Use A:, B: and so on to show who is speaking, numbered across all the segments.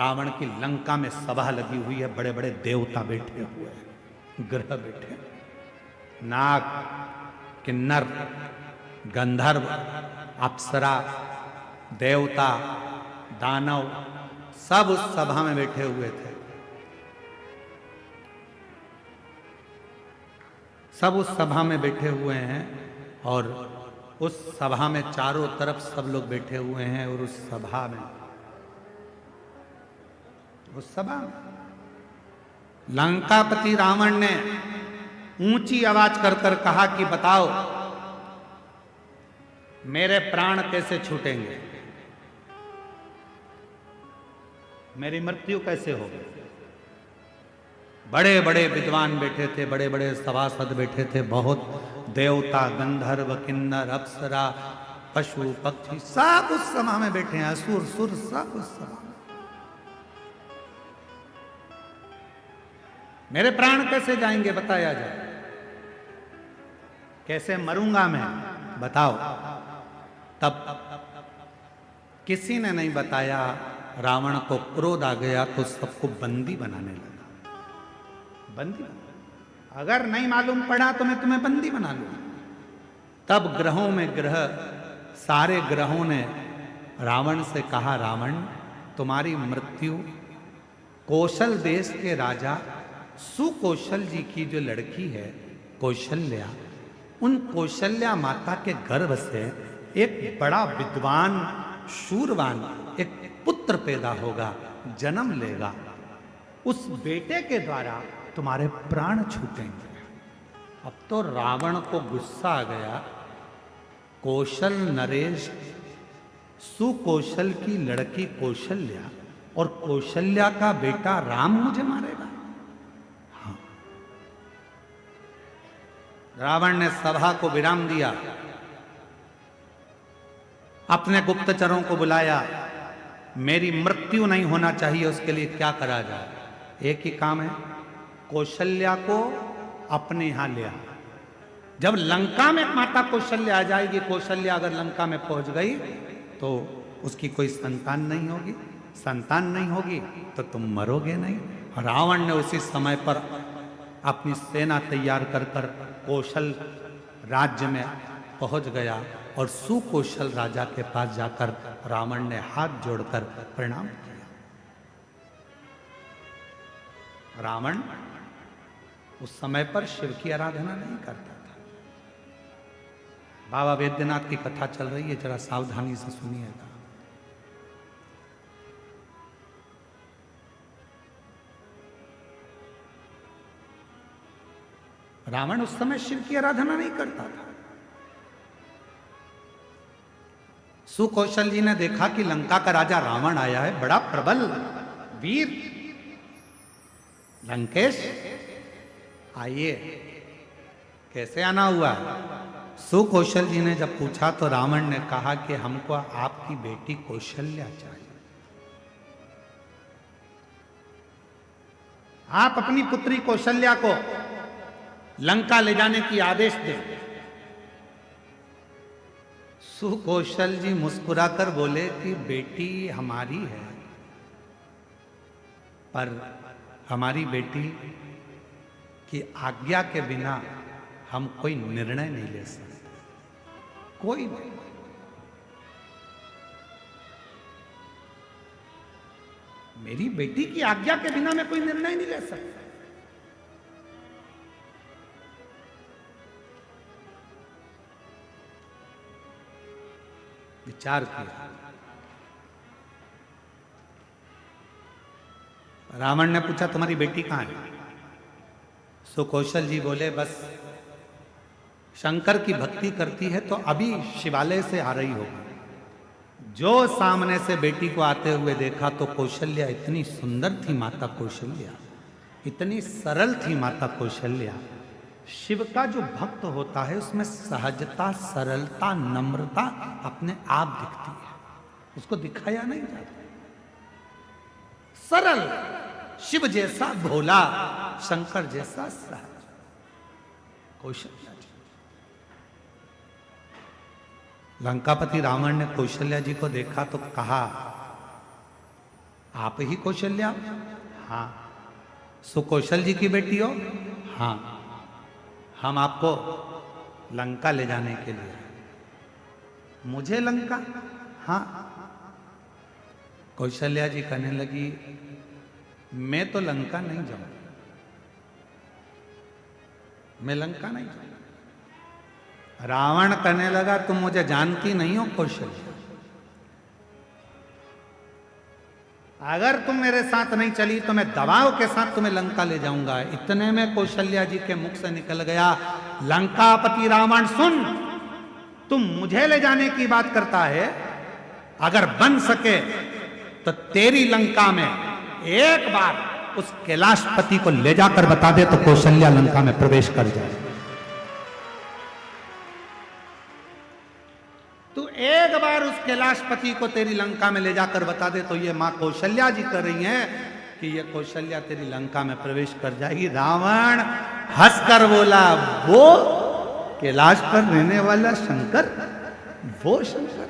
A: रावण की लंका में सभा लगी हुई है, बड़े बड़े देवता बैठे हुए हैं, ग्रह बैठे, नाग, किन्नर, गंधर्व, अप्सरा, देवता, दानव, सब उस सभा में बैठे हुए थे। सब उस सभा में बैठे हुए हैं और उस सभा में चारों तरफ सब लोग बैठे हुए हैं और उस सभा में लंकापति रावण ने ऊंची आवाज कर कर कहा कि बताओ मेरे प्राण कैसे छूटेंगे, मेरी मृत्यु कैसे होगी। बड़े बड़े विद्वान बैठे थे, बड़े बड़े सभासद बैठे थे, बहुत देवता, गंधर्व, किन्नर, अप्सरा, पशु, पक्षी सब उस सभा में बैठे हैं, असुर सुर सब उस सभा में। मेरे प्राण कैसे जाएंगे बताया जाए, कैसे मरूंगा मैं बताओ। तब किसी ने नहीं बताया। रावण को क्रोध आ गया तो सबको बंदी बनाने लगा। बंदी, अगर नहीं मालूम पड़ा तो मैं तुम्हें बंदी बना लूं। तब ग्रहों में ग्रह, सारे ग्रहों ने रावण से कहा, रावण तुम्हारी मृत्यु कौशल देश के राजा सुकौशल जी की जो लड़की है कौशल्या, उन कौशल्या माता के गर्भ से एक बड़ा विद्वान शूरवान एक पुत्र पैदा होगा, जन्म लेगा। उस बेटे के द्वारा तुम्हारे प्राण छूटेंगे। अब तो रावण को गुस्सा आ गया। कौशल नरेश, सुकौशल की लड़की कौशल्या और कौशल्या का बेटा राम मुझे मारेगा। हाँ, रावण ने सभा को विराम दिया, अपने गुप्तचरों को बुलाया। मेरी मृत्यु नहीं होना चाहिए, उसके लिए क्या करा जाए। एक ही काम है, कौशल्या को अपने यहां ले आ। जब लंका में माता कौशल्या आ जाएगी, कौशल्या अगर लंका में पहुंच गई तो उसकी कोई संतान नहीं होगी, संतान नहीं होगी तो तुम मरोगे नहीं। रावण ने उसी समय पर अपनी सेना तैयार कर कर कौशल राज्य में पहुंच गया और सुकौशल राजा के पास जाकर रावण ने हाथ जोड़कर प्रणाम किया। रावण उस समय पर शिव की आराधना नहीं करता था। बाबा वैद्यनाथ की कथा चल रही है, जरा सावधानी से सुनिएगा। रावण उस समय शिव की आराधना नहीं करता था। सुकौशल जी ने देखा कि लंका का राजा रावण आया है, बड़ा प्रबल वीर, लंकेश आइए। कैसे आना हुआ? सुकौशल जी ने जब पूछा तो रावण ने कहा कि हमको आपकी बेटी कौशल्या चाहिए। आप अपनी पुत्री कौशल्या को लंका ले जाने की आदेश दें। सुकौशल जी मुस्कुराकर बोले कि बेटी हमारी है, पर हमारी बेटी की आज्ञा के बिना हम कोई निर्णय नहीं ले सकते, कोई नहीं। मेरी बेटी की आज्ञा के बिना मैं कोई निर्णय नहीं ले सकता। विचार किया। रावण ने पूछा तुम्हारी बेटी कहां है? सुकौशल जी बोले बस शंकर की भक्ति करती है तो अभी शिवालय से आ रही होगी। जो सामने से बेटी को आते हुए देखा तो कौशल्या इतनी सुंदर थी, माता कौशल्या इतनी सरल थी, माता कौशल्या। शिव का जो भक्त होता है उसमें सहजता, सरलता, नम्रता अपने आप दिखती है, उसको दिखाया नहीं जाता। सरल, शिव जैसा भोला, शंकर जैसा सहज कौशल्या जी। लंकापति रावण ने कौशल्या जी को देखा तो कहा आप ही कौशल्या? हाँ। सुकौशल जी की बेटी हो? हाँ। हम आपको लंका ले जाने के लिए। मुझे लंका? हाँ। कौशल्या जी कहने लगी, मैं तो लंका नहीं जाऊं, मैं लंका नहीं जाऊं। रावण कहने लगा, तुम मुझे जानती नहीं हो कौशल्या, अगर तुम मेरे साथ नहीं चली तो मैं दबाव के साथ तुम्हें लंका ले जाऊंगा। इतने में कौशल्या जी के मुख से निकल गया, लंकापति रावण सुन, तुम मुझे ले जाने की बात करता है, अगर बन सके तो तेरी लंका में एक बार उस कैलाशपति को ले जाकर बता दे तो कौशल्या लंका में प्रवेश कर जाए। तू एक बार उस कैलाशपति को तेरी लंका में ले जाकर बता दे तो ये मां कौशल्या जी कर रही हैं कि ये कौशल्या तेरी लंका में प्रवेश कर जाएगी। रावण हंसकर बोला, वो कैलाश पर रहने वाला शंकर, वो शंकर?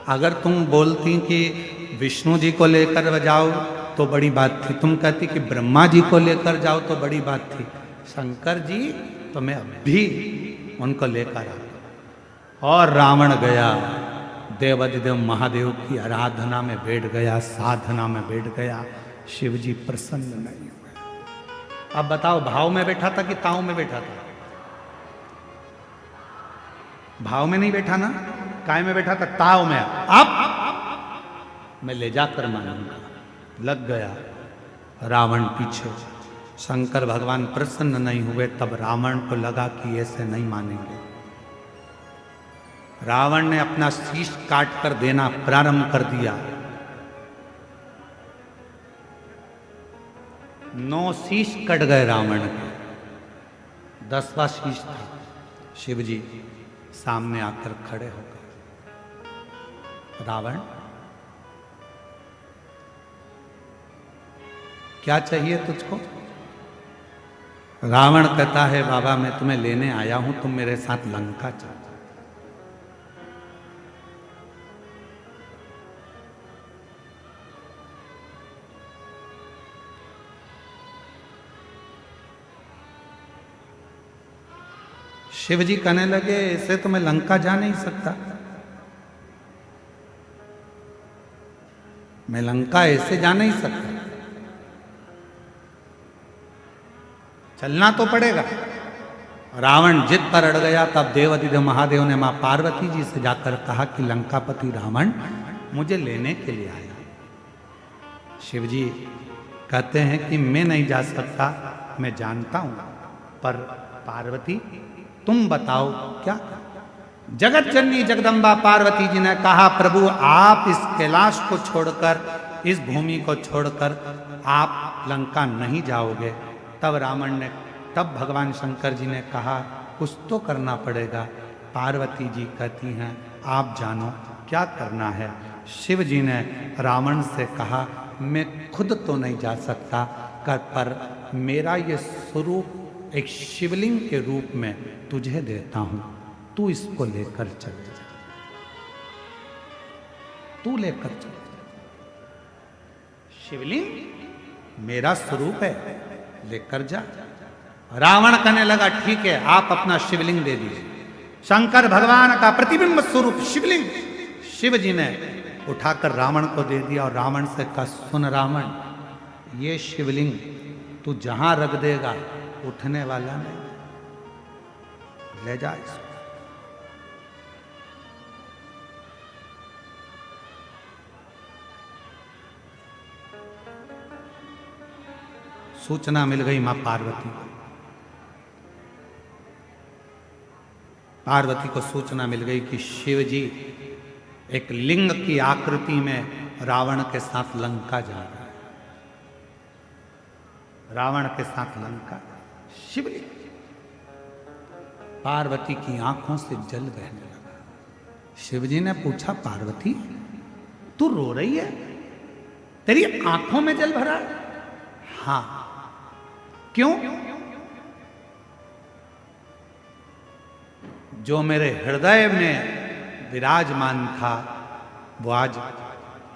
A: अगर तुम बोलती कि विष्णु जी को लेकर जाओ तो बड़ी बात थी, तुम कहती कि ब्रह्मा जी को लेकर जाओ तो बड़ी बात थी, शंकर जी तो मैं अभी उनको लेकर आ। और रावण गया, देवाधिदेव महादेव की आराधना में बैठ गया, साधना में बैठ गया। शिव जी प्रसन्न नहीं हुए। अब बताओ, भाव में बैठा था कि ताव में बैठा था? भाव में नहीं बैठा ना, काय में बैठा था? ताव में। अब मैं ले जाकर मानूंगा। लग गया रावण पीछे। शंकर भगवान प्रसन्न नहीं हुए। तब रावण को लगा कि ऐसे नहीं मानेंगे। रावण ने अपना शीश काट कर देना प्रारंभ कर दिया। 9 शीश कट गए रावण के, 10वां शीश था। शिव जी सामने आकर खड़े हो गए। रावण, क्या चाहिए तुझको? रावण कहता है, बाबा मैं तुम्हें लेने आया हूं, तुम मेरे साथ लंका चलो। शिव जी कहने लगे, ऐसे तो मैं लंका जा नहीं सकता, मैं लंका ऐसे जा नहीं सकता, चलना तो पड़ेगा। रावण जिद पर अड़ गया। तब देवाधिदेव महादेव ने मां पार्वती जी से जाकर कहा कि लंकापति रावण मुझे लेने के लिए आया। शिव जी कहते हैं कि मैं नहीं जा सकता, मैं जानता हूं, पर पार्वती तुम बताओ क्या? जगत जननी जगदम्बा पार्वती जी ने कहा, प्रभु आप इस कैलाश को छोड़कर, इस भूमि को छोड़कर आप लंका नहीं जाओगे। तब भगवान शंकर जी ने कहा, कुछ तो करना पड़ेगा। पार्वती जी कहती हैं, आप जानो क्या करना है। शिव जी ने रावण से कहा, मैं खुद तो नहीं जा सकता, पर मेरा ये स्वरूप एक शिवलिंग के रूप में तुझे देता हूं, तू इसको लेकर चल जा, तू लेकर चल। शिवलिंग मेरा स्वरूप है, लेकर जा। रावण कहने लगा, ठीक है, आप अपना शिवलिंग दे दीजिए। शंकर भगवान का प्रतिबिंब स्वरूप शिवलिंग शिव जी ने उठाकर रावण को दे दिया। और रावण से कहा, सुन रावण, ये शिवलिंग तू जहां रख देगा उठने वाला नहीं, ले जा इसको। सूचना मिल गई मां पार्वती को। पार्वती को सूचना मिल गई कि शिव जी एक लिंग की आकृति में रावण के साथ लंका जा रहा है। रावण के साथ लंका, शिवलिंग। पार्वती की आंखों से जल बहने लगा। शिवजी ने पूछा, पार्वती तू रो रही है, तेरी आंखों में जल भरा? हां। क्यों? जो मेरे हृदय में विराजमान था वो आज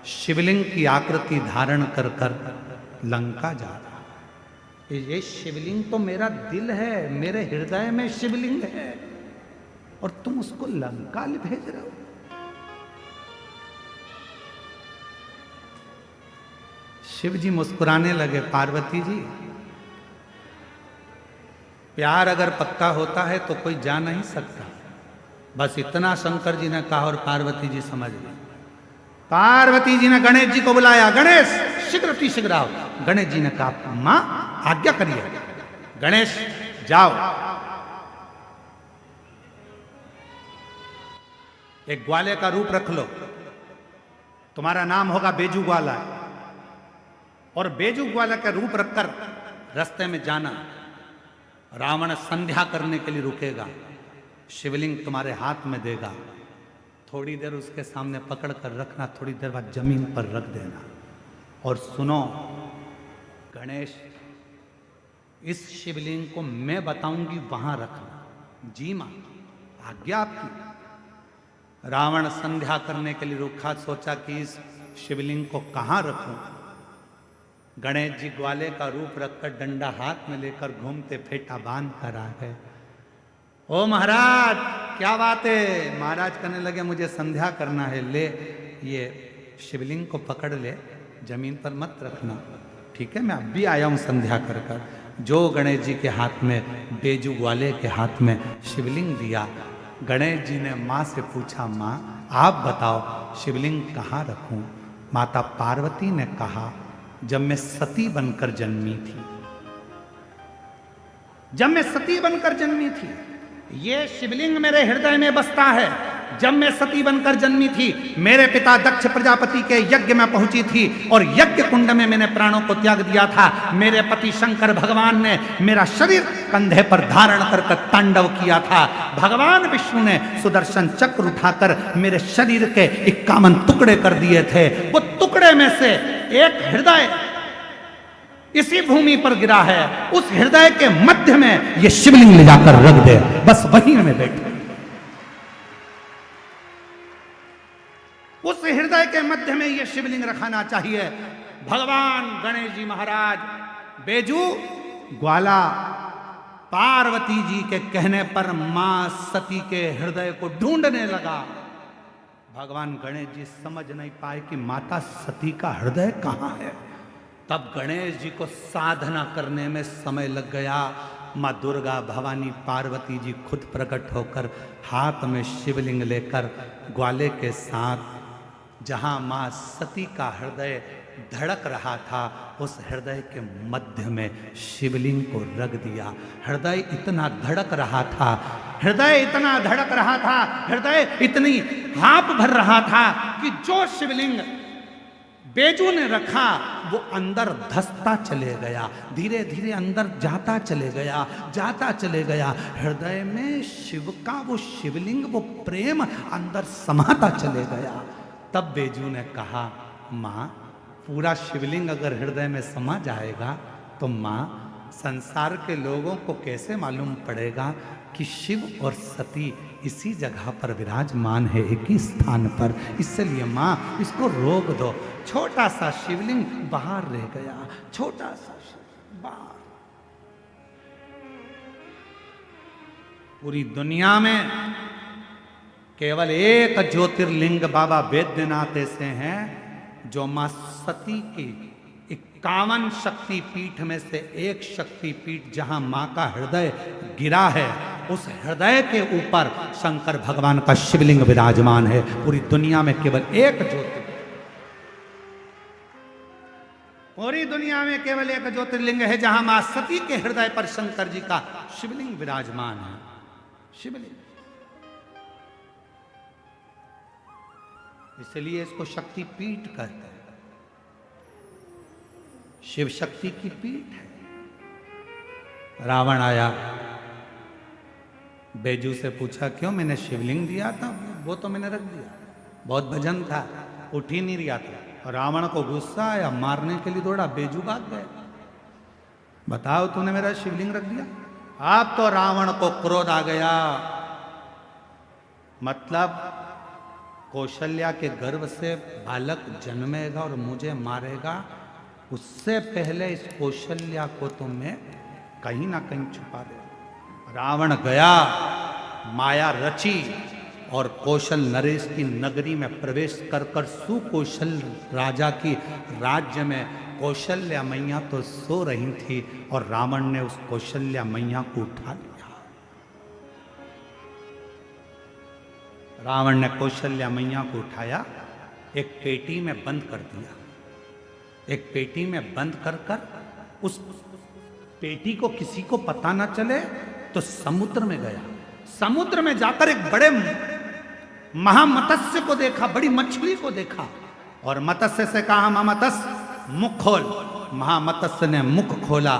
A: शिवलिंग की आकृति धारण कर कर लंका जा रहा है। ये शिवलिंग तो मेरा दिल है, मेरे हृदय में शिवलिंग है, और तुम उसको लंका भेज रहे हो। शिव जी मुस्कुराने लगे, पार्वती जी, प्यार अगर पक्का होता है तो कोई जा नहीं सकता। बस इतना शंकर जी ने कहा और पार्वती जी समझ गई। पार्वती जी ने गणेश जी को बुलाया, गणेश शीघ्र शीघ्र आओ। गणेश जी ने कहा, मां आज्ञा करिए। गणेश जाओ, एक ग्वाले का रूप रख लो, तुम्हारा नाम होगा बेजू ग्वाला, और बेजू ग्वाला का रूप रखकर रास्ते में जाना। रावण संध्या करने के लिए रुकेगा, शिवलिंग तुम्हारे हाथ में देगा, थोड़ी देर उसके सामने पकड़ कर रखना, थोड़ी देर बाद जमीन पर रख देना। और सुनो गणेश, इस शिवलिंग को मैं बताऊंगी वहां रखना। जी मां, आज्ञा आपकी। रावण संध्या करने के लिए रुका, सोचा कि इस शिवलिंग को कहां रखूं। गणेश जी ग्वाले का रूप रखकर डंडा हाथ में लेकर घूमते फेटा बांध कर आ गए। ओ महाराज क्या बात है? महाराज कहने लगे, मुझे संध्या करना है, ले ये शिवलिंग को पकड़ ले, जमीन पर मत रखना। ठीक है, मैं अब भी आया हूं संध्या कर कर। जो गणेश जी के हाथ में, बेजू ग्वाले के हाथ में शिवलिंग दिया, गणेश जी ने माँ से पूछा, माँ आप बताओ शिवलिंग कहाँ रखूं? माता पार्वती ने कहा, जब मैं सती बनकर जन्मी थी, जब मैं सती बनकर जन्मी थी, ये शिवलिंग मेरे हृदय में बसता है। जब मैं सती बनकर जन्मी थी, मेरे पिता दक्ष प्रजापति के यज्ञ में पहुंची थी और यज्ञ कुंड में मैंने प्राणों को त्याग दिया था। मेरे पति शंकर भगवान ने मेरा शरीर कंधे पर धारण कर तांडव किया था। भगवान विष्णु ने सुदर्शन चक्र उठाकर मेरे शरीर के 51 टुकड़े कर दिए थे। वो टुकड़े में से एक हृदय इसी भूमि पर गिरा है, उस हृदय के मध्य में ये शिवलिंग ले जाकर रख दे, बस वहीं में बैठे। उस हृदय के मध्य में ये शिवलिंग रखाना चाहिए। भगवान गणेश जी महाराज बेजू ग्वाला पार्वती जी के कहने पर मां सती के हृदय को ढूंढने लगा। भगवान गणेश जी समझ नहीं पाए कि माता सती का हृदय कहां है। तब गणेश जी को साधना करने में समय लग गया। माँ दुर्गा भवानी पार्वती जी खुद प्रकट होकर हाथ में शिवलिंग लेकर ग्वाले के साथ जहाँ माँ सती का हृदय धड़क रहा था, उस हृदय के मध्य में शिवलिंग को रख दिया। हृदय इतना धड़क रहा था, हृदय इतना धड़क रहा था, हृदय इतनी हाँप भर रहा था कि जो शिवलिंग बेजू ने रखा वो अंदर धसता चले गया, धीरे धीरे अंदर जाता चले गया, जाता चले गया। हृदय में शिव का वो शिवलिंग, वो प्रेम अंदर समाता चले गया। तब बेजू ने कहा, माँ पूरा शिवलिंग अगर हृदय में समा जाएगा तो माँ संसार के लोगों को कैसे मालूम पड़ेगा कि शिव और सती इसी जगह पर विराजमान है, एक ही स्थान पर। इसलिए माँ इसको रोक दो। छोटा सा शिवलिंग बाहर रह गया, छोटा सा शिवलिंग बाहर। पूरी दुनिया में केवल एक ज्योतिर्लिंग बाबा बैद्यनाथ ऐसे हैं जो मां सती की 51 शक्तिपीठ में से एक शक्तिपीठ जहां मां का हृदय गिरा है, उस हृदय के ऊपर शंकर भगवान का शिवलिंग विराजमान है। पूरी दुनिया में केवल एक ज्योतिर्लिंग, पूरी दुनिया में केवल एक ज्योतिर्लिंग है जहां मां सती के हृदय पर शंकर जी का शिवलिंग विराजमान है। शिवलिंग, इसलिए इसको शक्तिपीठ कहते हैं। शिव शक्ति की पीठ है। रावण आया, बेजू से पूछा, क्यों? मैंने शिवलिंग दिया था, वो तो मैंने रख दिया, बहुत भजन था, उठ ही नहीं रहा था। रावण को गुस्सा आया, मारने के लिए दौड़ा, बेजू भाग गए। बताओ, तूने मेरा शिवलिंग रख दिया। अब तो रावण को क्रोध आ गया। मतलब कौशल्या के गर्भ से बालक जन्मेगा और मुझे मारेगा, उससे पहले इस कौशल्या को तो मैं कहीं ना कहीं छुपा दे। रावण गया, माया रची और कौशल नरेश की नगरी में प्रवेश कर कर सुकौशल राजा की राज्य में कौशल्या मैया तो सो रही थी और रावण ने उस कौशल्या मैया को उठा लिया। रावण ने कौशल्या मैया को उठाया, एक पेटी में बंद कर दिया। एक पेटी में बंद कर कर उस पेटी को किसी को पता ना चले तो समुद्र में गया। समुद्र में जाकर एक बड़े महामत्स्य को देखा, बड़ी मछली को देखा और मत्स्य से कहा, महामत्स्य मुख खोल। महामत्स्य ने मुख खोला,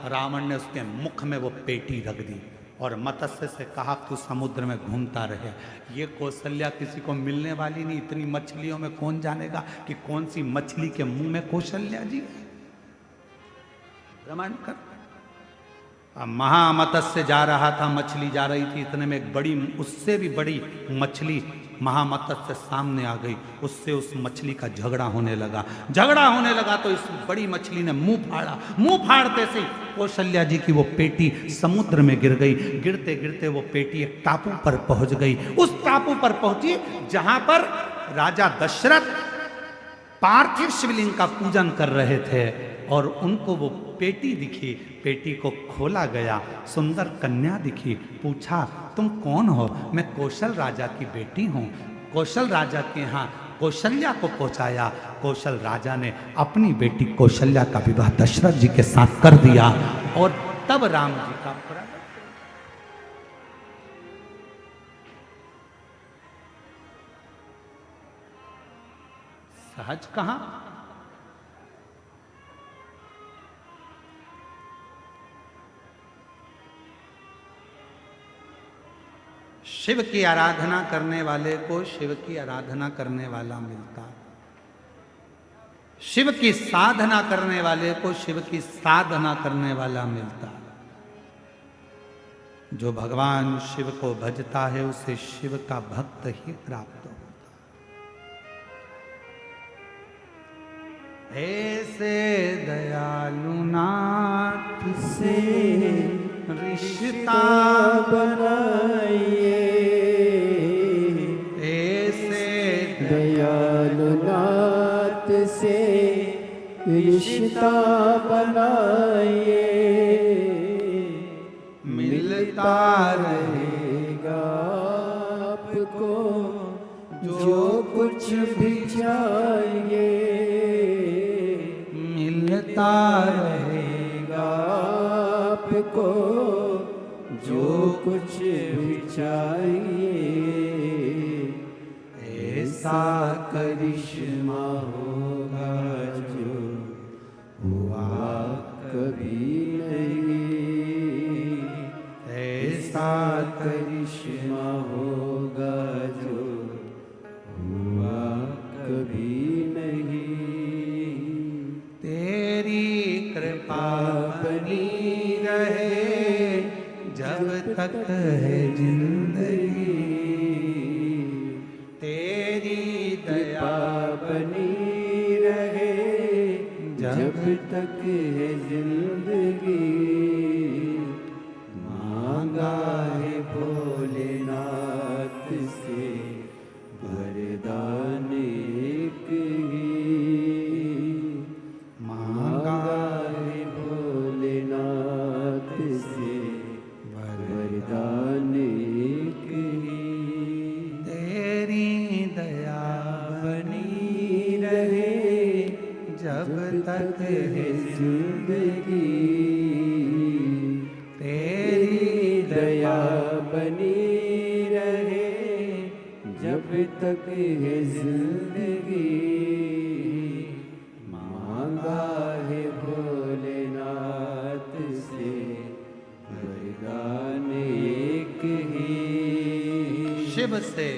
A: रावण ने उसके मुख में वो पेटी रख दी और मत्स्य से कहा, तू समुद्र में घूमता रहे। ये कौशल्या किसी को मिलने वाली नहीं, इतनी मछलियों में कौन जानेगा कि कौन सी मछली के मुंह में कौशल्या जी है। प्रमाण कर। महामत्स्य जा रहा था, मछली जा रही थी, इतने में एक बड़ी, उससे भी बड़ी मछली महामत्स्य सामने आ गई। उससे उस मछली का झगड़ा होने लगा। झगड़ा होने लगा तो इस बड़ी मछली ने मुंह फाड़ा। मुंह फाड़ते से कौशल्या जी की वो पेटी समुद्र में गिर गई। गिरते गिरते वो पेटी एक टापू पर पहुंच गई। उस टापू पर पहुंची जहां पर राजा दशरथ पार्थिव शिवलिंग का पूजन कर रहे थे और उनको वो पेटी दिखी। पेटी को खोला गया, सुंदर कन्या दिखी। पूछा, तुम कौन हो? मैं कौशल राजा की बेटी हूँ। कौशल राजा के यहाँ कौशल्या को पहुंचाया। कौशल राजा ने अपनी बेटी कौशल्या का विवाह दशरथ जी के साथ कर दिया और तब राम जी का सहज कहां? शिव की आराधना करने वाले को शिव की आराधना करने वाला मिलता है। शिव की साधना करने वाले को शिव की साधना करने वाला मिलता है। जो भगवान शिव को भजता है उसे शिव का भक्त ही प्राप्त होता है। ऐसे दयालु नाथ से रिश्ता बनाइए, ऐसे
B: दयालु नाथ से रिश्ता बनाइए।
A: मिलता
B: रहेगा आपको जो कुछ भी चाहिए।
A: मिलता
B: रहेगा आपको जो कुछ भी चाहिए। ऐसा करिश्मा होगा जो हुआ कभी नहीं। ऐसा करिश्मा होगा जो हुआ कभी नहीं।
A: तेरी कृपा बनी रहे जब तक है जिंदगी। तेरी दया
B: बनी रहे जब तक है जिंदगी। मांगा है भोलेनाथ से वरदान एक ही। मांगा है भोलेनाथ से वरदान एक ही।
A: तेरी दया
B: बनी रहे
A: जब तक
B: है जिंदगी।
A: तेरी
B: दया बनी रहे जब तक है जिंदगी। मांगा है भोलेनाथ से वरदान एक ही।
A: शिव से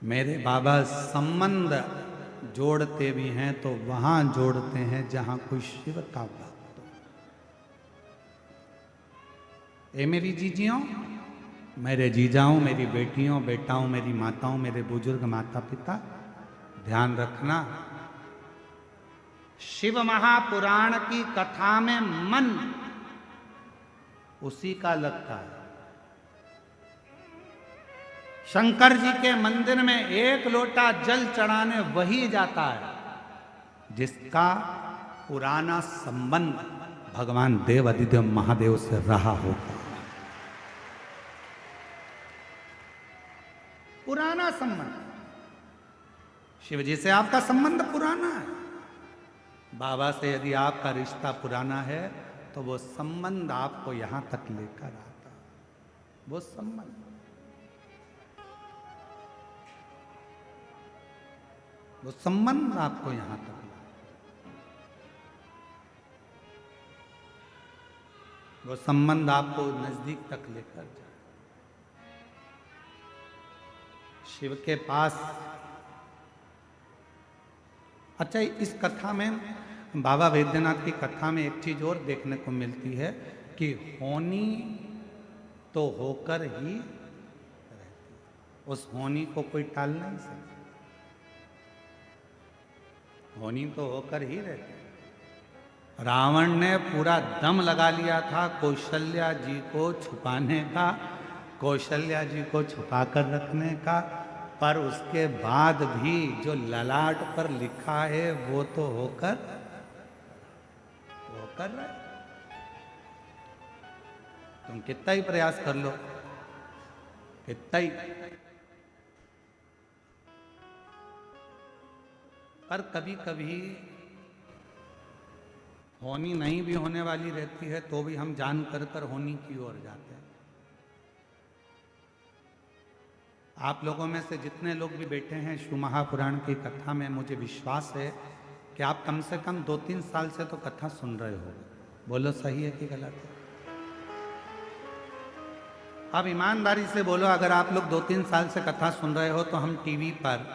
A: मेरे बाबा संबंध जोड़ते भी हैं तो वहां जोड़ते हैं जहां कोई शिव का भक्त हो। ए मेरी जीजियों, मेरे जीजाओं, मेरी बेटियों, बेटाओं, मेरी माताओं, मेरे बुजुर्ग माता पिता, ध्यान रखना, शिव महापुराण की कथा में मन उसी का लगता है। शंकर जी के मंदिर में एक लोटा जल चढ़ाने वही जाता है जिसका पुराना संबंध भगवान देव अधिदेव महादेव से रहा होगा। पुराना संबंध, शिव जी से आपका संबंध पुराना है। बाबा से यदि आपका रिश्ता पुराना है तो वो संबंध आपको यहां तक लेकर आता है। वो संबंध, वो संबंध आपको यहां तक लाता, वो संबंध आपको नजदीक तक लेकर जाए। शिव के पास, अच्छा इस कथा में, बाबा वैद्यनाथ की कथा में एक चीज और देखने को मिलती है कि होनी तो होकर ही रहती, उस होनी को कोई टाल नहीं सकता। होनी तो होकर ही रहती। रावण ने पूरा दम लगा लिया था कौशल्या जी को छुपाने का, कौशल्या जी को छुपाकर रखने का, पर उसके बाद भी जो ललाट पर लिखा है वो तो होकर रहे। तुम कितना ही प्रयास कर लो, कितना ही, पर कभी कभी होनी नहीं भी होने वाली रहती है तो भी हम जान कर होनी की ओर जाते हैं। आप लोगों में से जितने लोग भी बैठे हैं शिव महापुराण की कथा में, मुझे विश्वास है कि आप कम से कम 2-3 साल से तो कथा सुन रहे हो। बोलो सही है कि गलत है? आप ईमानदारी से बोलो, अगर आप लोग 2-3 साल से कथा सुन रहे हो तो हम टीवी पर,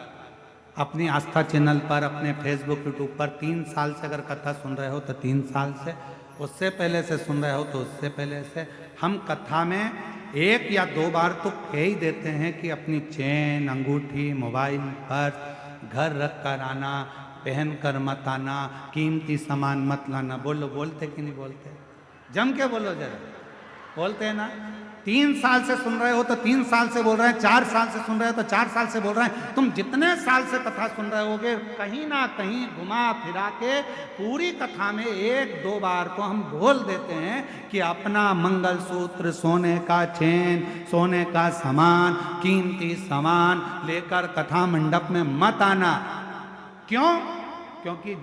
A: अपनी आस्था चैनल पर, अपने फेसबुक यूट्यूब पर 3 साल से अगर कथा सुन रहे हो तो 3 साल से, उससे पहले से सुन रहे हो तो उससे पहले से, हम कथा में 1 या 2 बार तो कह ही देते हैं कि अपनी चेन, अंगूठी, मोबाइल, पर्स घर रख कर आना, पहन कर मत आना, कीमती सामान मत लाना। बोलो, बोलते कि नहीं बोलते? जम के बोलो जरा, बोलते हैं ना? 3 साल से सुन रहे हो तो 3 साल से बोल रहे हैं, 4 साल से सुन रहे हो तो 4 साल से बोल रहे हैं। तुम जितने साल से कथा सुन रहे होगे, कहीं ना कहीं घुमा फिरा के पूरी कथा में 1-2 बार तो हम बोल देते हैं कि अपना मंगलसूत्र, सोने का चेन, सोने का सामान, कीमती सामान लेकर कथा मंडप में मत आना। क्यों? क्योंकि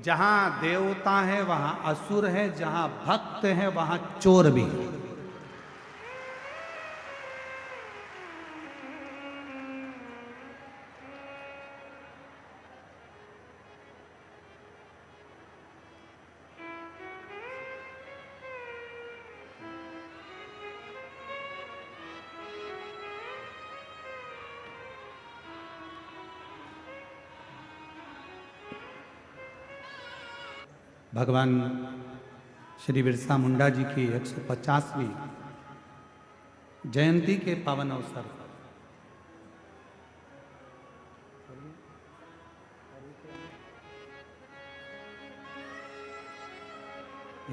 A: जहां देवता है वहां असुर है, जहां भक्त है वहां चोर भी है। भगवान श्री बिरसा मुंडा जी की 150वीं जयंती के पावन अवसर पर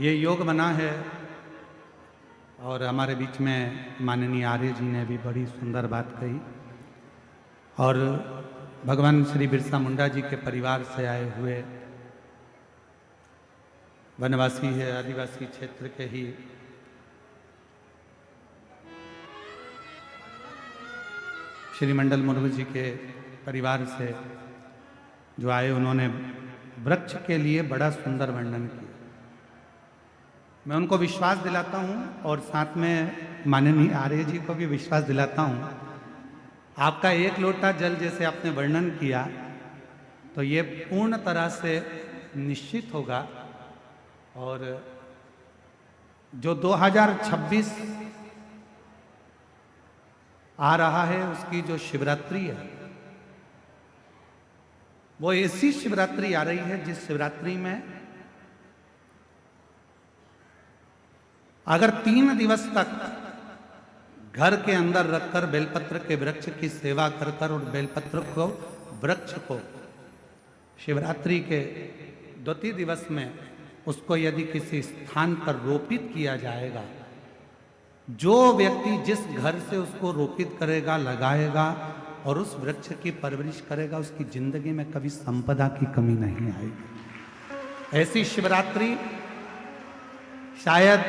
A: ये योग बना है और हमारे बीच में माननीय आर्य जी ने भी बड़ी सुंदर बात कही। और भगवान श्री बिरसा मुंडा जी के परिवार से आए हुए वनवासी है, आदिवासी क्षेत्र के ही श्रीमंडल मुर्मू जी के परिवार से जो आए, उन्होंने वृक्ष के लिए बड़ा सुंदर वर्णन किया। मैं उनको विश्वास दिलाता हूं और साथ में माननीय आर्य जी को भी विश्वास दिलाता हूं। आपका 1 लोटा जल जैसे आपने वर्णन किया तो ये पूर्ण तरह से निश्चित होगा। और जो 2026 आ रहा है उसकी जो शिवरात्रि है वो ऐसी शिवरात्रि आ रही है जिस शिवरात्रि में अगर 3 दिवस तक घर के अंदर रखकर बेलपत्र के वृक्ष की सेवा कर कर और बेलपत्र को वृक्ष को शिवरात्रि के द्वितीय दिवस में उसको यदि किसी स्थान पर रोपित किया जाएगा, जो व्यक्ति जिस घर से उसको रोपित करेगा, लगाएगा और उस वृक्ष की परवरिश करेगा, उसकी जिंदगी में कभी संपदा की कमी नहीं आएगी। ऐसी शिवरात्रि शायद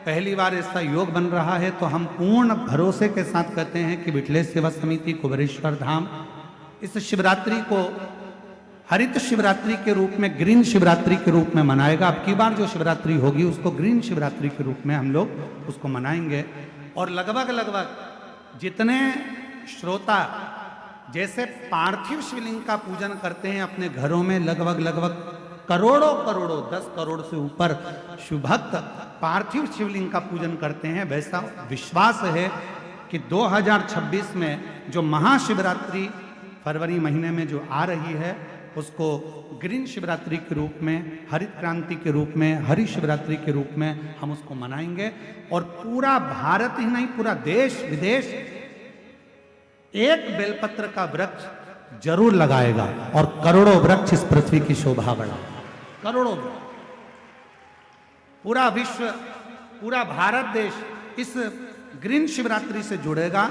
A: पहली बार ऐसा योग बन रहा है, तो हम पूर्ण भरोसे के साथ कहते हैं कि बिटले सेवा समिति कुबेरेश्वर धाम इस शिवरात्रि को हरित शिवरात्रि के रूप में, ग्रीन शिवरात्रि के रूप में मनाएगा। अब की बार जो शिवरात्रि होगी उसको ग्रीन शिवरात्रि के रूप में हम लोग उसको मनाएंगे। और लगभग जितने श्रोता जैसे पार्थिव शिवलिंग का पूजन करते हैं अपने घरों में, लगभग करोड़ों 10 करोड़ से ऊपर शिवभक्त पार्थिव शिवलिंग का पूजन करते हैं, वैसा विश्वास है कि 2026 में जो महाशिवरात्रि फरवरी महीने में जो आ रही है उसको ग्रीन शिवरात्रि के रूप में, हरित क्रांति के रूप में, हरि शिवरात्रि के रूप में हम उसको मनाएंगे। और पूरा भारत ही नहीं, पूरा देश विदेश एक बेलपत्र का वृक्ष जरूर लगाएगा और करोड़ों वृक्ष इस पृथ्वी की शोभा बढ़ाएगा। करोड़ों वृक्ष, पूरा विश्व, पूरा भारत देश इस ग्रीन शिवरात्रि से जुड़ेगा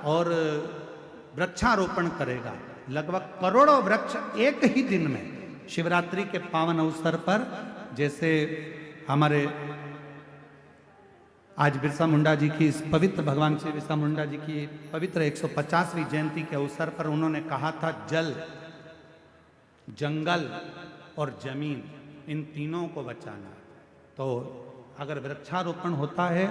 A: और वृक्षारोपण करेगा। लगभग करोड़ों वृक्ष एक ही दिन में शिवरात्रि के पावन अवसर पर, जैसे हमारे आज बिरसा मुंडा जी की इस पवित्र, भगवान श्री बिरसा मुंडा जी की पवित्र 150वीं जयंती के अवसर पर उन्होंने कहा था, जल, जंगल और जमीन, इन तीनों को बचाना। तो अगर वृक्षारोपण होता है,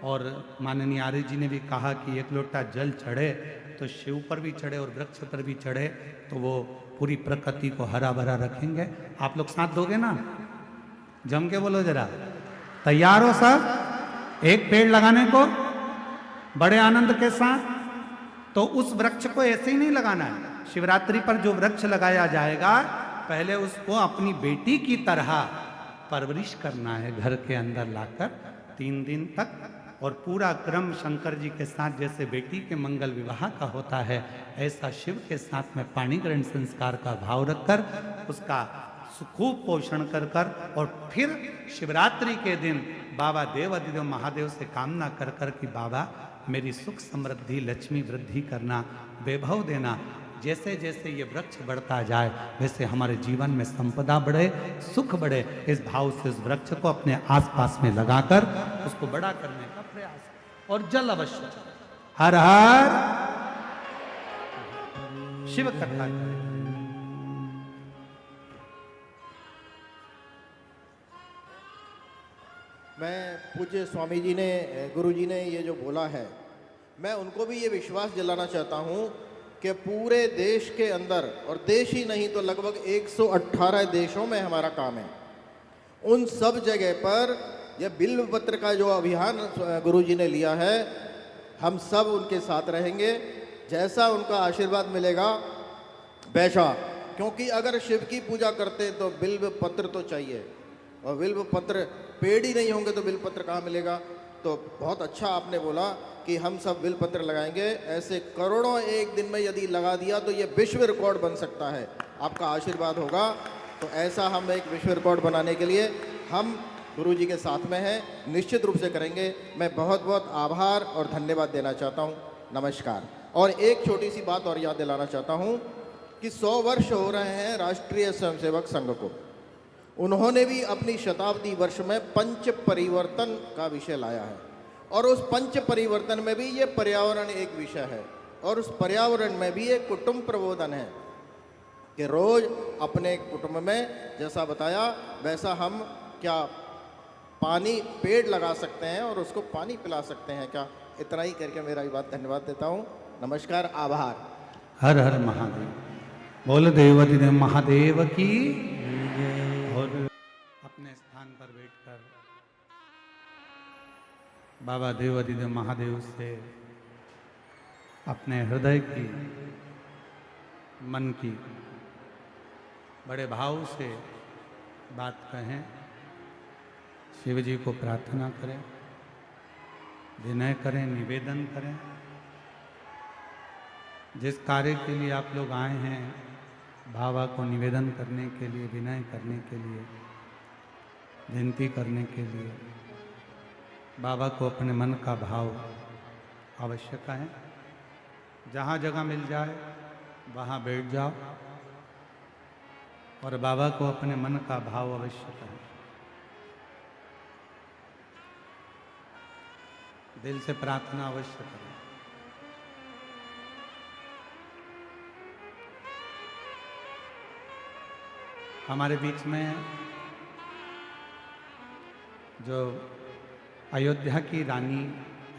A: और माननीय आर्य जी ने भी कहा कि एक लोटा जल चढ़े तो शिव पर भी चढ़े और वृक्ष पर भी चढ़े, तो वो पूरी प्रकृति को हरा भरा रखेंगे। आप लोग साथ दोगे ना? जम के बोलो जरा, तैयार हो सब एक पेड़ लगाने को बड़े आनंद के साथ? तो उस वृक्ष को ऐसे ही नहीं लगाना है। शिवरात्रि पर जो वृक्ष लगाया जाएगा, पहले उसको अपनी बेटी की तरह परवरिश करना है, घर के अंदर लाकर 3 दिन तक। और पूरा क्रम शंकर जी के साथ जैसे बेटी के मंगल विवाह का होता है, ऐसा शिव के साथ में पाणी ग्रहण संस्कार का भाव रखकर उसका खूब पोषण कर कर, और फिर शिवरात्रि के दिन बाबा देव अधिदेव महादेव से कामना कर कर कि बाबा मेरी सुख समृद्धि लक्ष्मी वृद्धि करना, वैभव देना। जैसे जैसे ये वृक्ष बढ़ता जाए वैसे हमारे जीवन में संपदा बढ़े, सुख बढ़े। इस भाव से उस वृक्ष को अपने आसपास में लगाकर उसको बड़ा करने का प्रयास। और जल अवश्य, हर हर शिव कथा करें।
C: मैं पूज्य स्वामी जी ने, गुरु जी ने ये जो बोला है, मैं उनको भी ये विश्वास दिलाना चाहता हूँ कि पूरे देश के अंदर, और देश ही नहीं तो लगभग 118 देशों में हमारा काम है, उन सब जगह पर यह बिल्व पत्र का जो अभियान गुरु जी ने लिया है, हम सब उनके साथ रहेंगे। जैसा उनका आशीर्वाद मिलेगा वैसा, क्योंकि अगर शिव की पूजा करते तो बिल्व पत्र तो चाहिए, और बिल्व पत्र पेड़ ही नहीं होंगे तो बिल्व पत्र कहाँ मिलेगा। तो बहुत अच्छा आपने बोला कि हम सब बिल्व पत्र लगाएंगे। ऐसे करोड़ों एक दिन में यदि लगा दिया तो ये विश्व रिकॉर्ड बन सकता है। आपका आशीर्वाद होगा तो ऐसा हम एक विश्व रिकॉर्ड बनाने के लिए हम गुरु जी के साथ में हैं, निश्चित रूप से करेंगे। मैं बहुत बहुत आभार और धन्यवाद देना चाहता हूँ। नमस्कार। और एक छोटी सी बात और याद दिलाना चाहता हूँ कि 100 वर्ष हो रहे हैं राष्ट्रीय स्वयंसेवक संघ को। उन्होंने भी अपनी शताब्दी वर्ष में पंच परिवर्तन का विषय लाया है, और उस पंच परिवर्तन में भी ये पर्यावरण एक विषय है, और उस पर्यावरण में भी एक कुटुंब प्रबोधन है कि रोज अपने कुटुंब में जैसा बताया वैसा हम क्या पानी पेड़ लगा सकते हैं और उसको पानी पिला सकते हैं क्या। इतना ही करके मेरा ये बात धन्यवाद देता हूँ। नमस्कार, आभार।
A: हर हर महादेव। बोल देवाधिदेव महादेव की। और अपने स्थान पर बैठकर बाबा देवाधिदेव महादेव से अपने हृदय की, मन की बड़े भाव से बात कहें, शिव जी को प्रार्थना करें। विनय करें, निवेदन करें। जिस कार्य के लिए आप लोग आए हैं, बाबा को निवेदन करने के लिए, विनय करने के लिए, विनती करने के लिए, बाबा को अपने मन का भाव आवश्यक है। जहाँ जगह मिल जाए वहाँ बैठ जाओ और बाबा को अपने मन का भाव आवश्यक है। दिल से प्रार्थना अवश्य करें। हमारे बीच में जो अयोध्या की रानी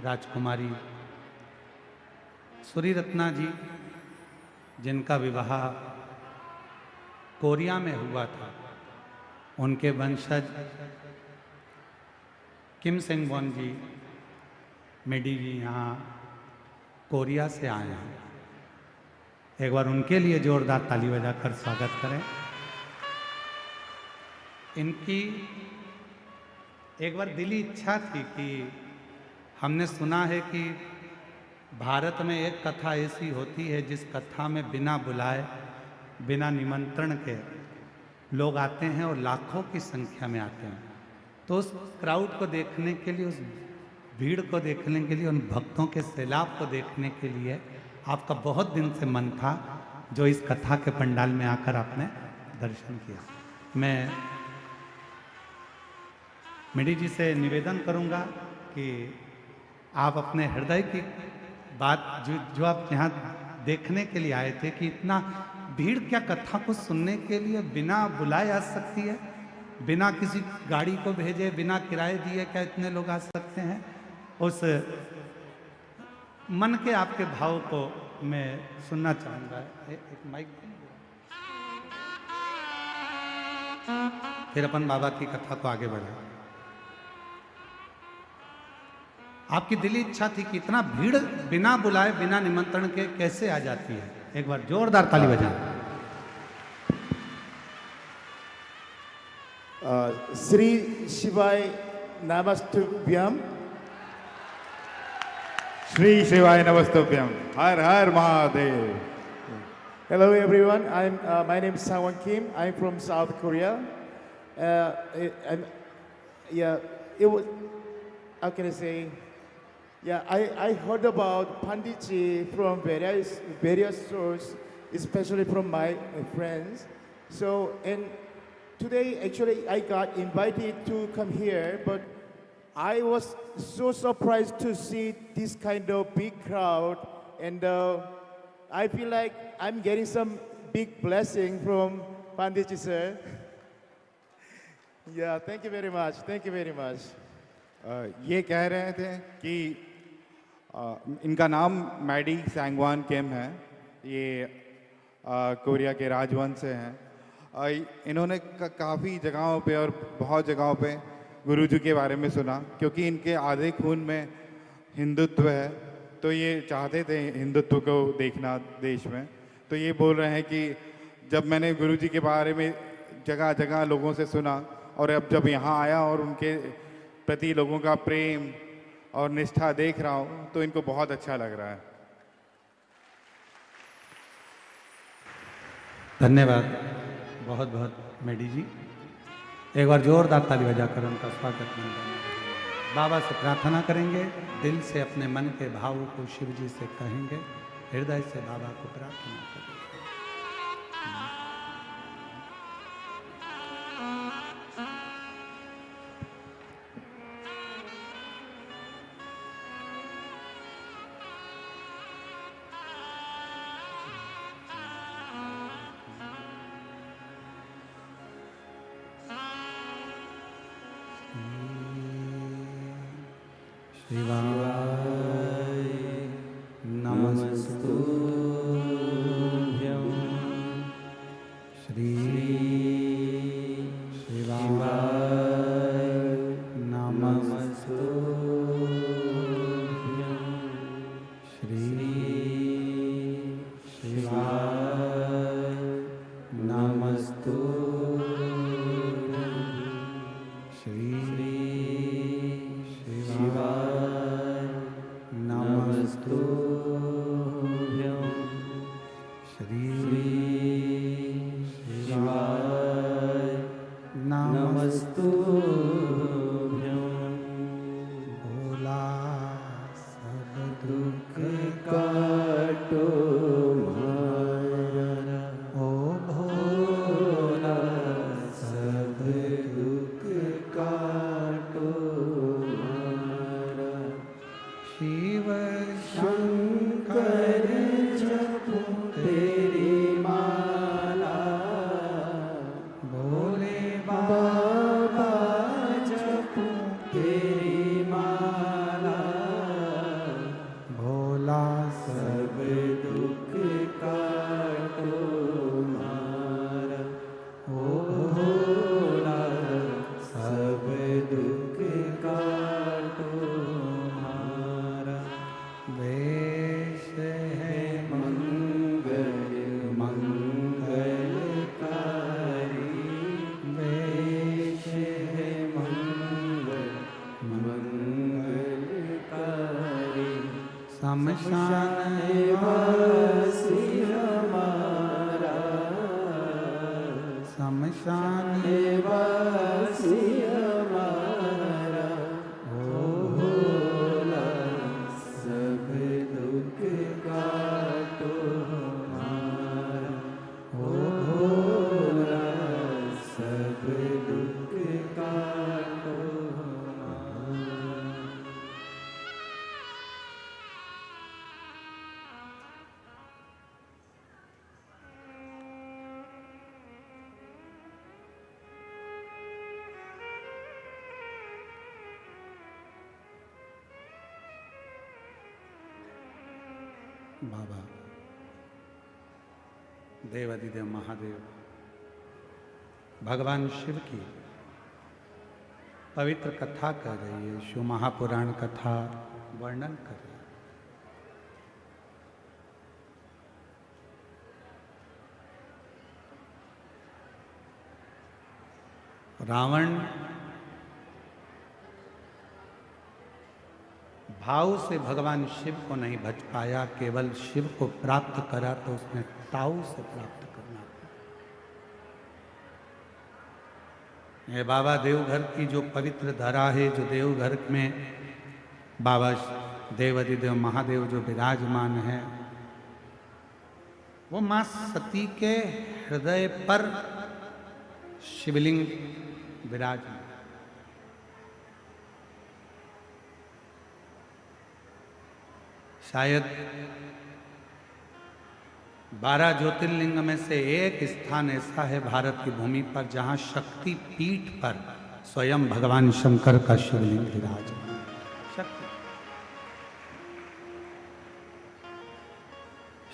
A: राजकुमारी सूरी रत्ना जी, जिनका विवाह कोरिया में हुआ था, उनके वंशज किम सेंग वॉन जी, मेडी जी यहाँ कोरिया से आए हैं। एक बार उनके लिए जोरदार ताली बजाकर स्वागत करें। इनकी एक बार दिली इच्छा थी कि हमने सुना है कि भारत में एक कथा ऐसी होती है जिस कथा में बिना बुलाए, बिना निमंत्रण के लोग आते हैं और लाखों की संख्या में आते हैं। तो उस क्राउड को देखने के लिए, उस भीड़ को देखने के लिए, उन भक्तों के सैलाब को देखने के लिए आपका बहुत दिन से मन था, जो इस कथा के पंडाल में आकर आपने दर्शन किया। मैं मिडी जी से निवेदन करूंगा कि आप अपने हृदय की बात जो आप यहाँ देखने के लिए आए थे, कि इतना भीड़ क्या कथा को सुनने के लिए बिना बुलाए आ सकती है, बिना किसी गाड़ी को भेजे, बिना किराए दिए क्या इतने लोग आ सकते हैं? उस मन के आपके भाव को मैं सुनना चाहूँगा। एक माइक, फिर अपन बाबा की कथा को आगे बढ़ाएं। आपकी दिली इच्छा थी कि इतना भीड़ बिना बुलाए, बिना निमंत्रण के कैसे आ जाती है? एक बार जोरदार ताली बजाएं।
D: श्री शिवाय नमस्तुभ्यम।
E: श्री शिवाय नमस्तुभ्यम। हर हर Mahadev.
D: Hello everyone, my name is Sang-won Kim. I'm from South Korea. How can I say? Yeah, I heard about Panditji from various sources, especially from my friends. So, and today actually I got invited to come here, but I was so surprised to see this kind of big crowd, and I feel like I'm getting some big blessing from Panditji sir. Yeah, thank you very much. Thank you very much.
E: ये कह रहे थे कि इनका नाम Maddie सैंगवान किम है। ये Korea के राजवंश से हैं। इन्होंने काफ़ी जगहों पे और बहुत जगहों पे गुरुजी के बारे में सुना, क्योंकि इनके आधे खून में हिंदुत्व है, तो ये चाहते थे हिंदुत्व को देखना देश में। तो ये बोल रहे हैं कि जब मैंने गुरुजी के बारे में जगह जगह लोगों से सुना, और अब जब यहाँ आया और उनके प्रति लोगों का प्रेम और निष्ठा देख रहा हूँ, तो इनको बहुत अच्छा लग रहा है।
A: धन्यवाद बहुत बहुत मेडी जी। एक बार जोरदार ताली बजाकर उनका स्वागत करेंगे। बाबा से प्रार्थना करेंगे, दिल से अपने मन के भावों को शिव जी से कहेंगे, हृदय से बाबा को प्रार्थना करेंगे।
B: शिवाय नमस्तुभ्यं।
A: श्री
B: शिवाय नमस्तुभ्यं।
A: श्री
B: शिवाय नमस्तुभ्यं।
A: श्री
B: शिवाय
A: शमशान
B: वासी हमारा,
A: शमशान
B: वासी हमारा, ओ भोला सब दुख काटो हमारा, ओ भोला सब दुख काटो हमारा।
A: बाबा देवादिदेव महादेव भगवान शिव की पवित्र कथा कर रही है, शिव महापुराण कथा वर्णन कर रही है। रावण भाव से भगवान शिव को नहीं भज पाया, केवल शिव को प्राप्त करा तो उसने ताऊ से प्राप्त करना। ये बाबा देवघर की जो पवित्र धरा है, जो देवघर में बाबा देवादिदेव महादेव जो विराजमान है, वो मां सती के हृदय पर शिवलिंग विराजमान। शायद 12 ज्योतिर्लिंग में से एक स्थान ऐसा है भारत की भूमि पर जहां शक्ति पीठ पर स्वयं भगवान शंकर का शिवलिंग विराजमान। शक्ति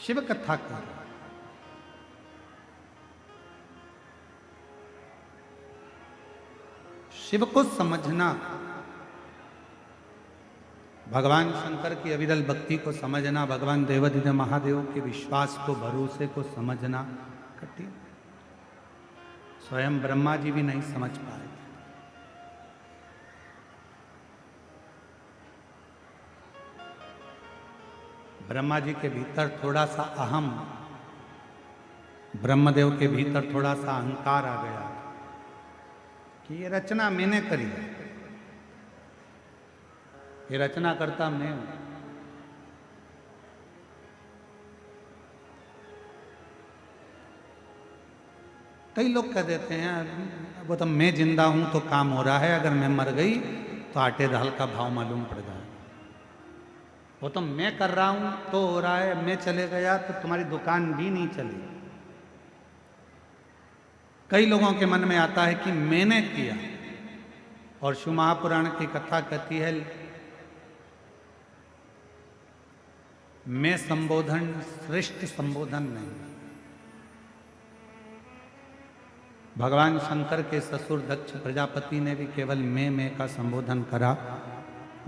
A: शिव कथा कर शिव को समझना, भगवान शंकर की अविरल भक्ति को समझना, भगवान देवादिदेव महादेव के विश्वास को, भरोसे को समझना कठिन। स्वयं ब्रह्मा जी भी नहीं समझ पाए। ब्रह्मा जी के भीतर थोड़ा सा अहम, ब्रह्मदेव के भीतर थोड़ा सा अहंकार आ गया कि ये रचना मैंने करी है, ये रचना करता मैं हूं। कई लोग कह देते हैं वो तो मैं जिंदा हूं तो काम हो रहा है, अगर मैं मर गई तो आटे दाल का भाव मालूम पड़ जाए। वो तो मैं कर रहा हूं तो हो रहा है, मैं चले गया तो तुम्हारी दुकान भी नहीं चली। कई लोगों के मन में आता है कि मैंने किया, और शिव महापुराण की कथा कहती है मैं संबोधन श्रेष्ठ संबोधन नहीं। भगवान शंकर के ससुर दक्ष प्रजापति ने भी केवल मैं का संबोधन करा।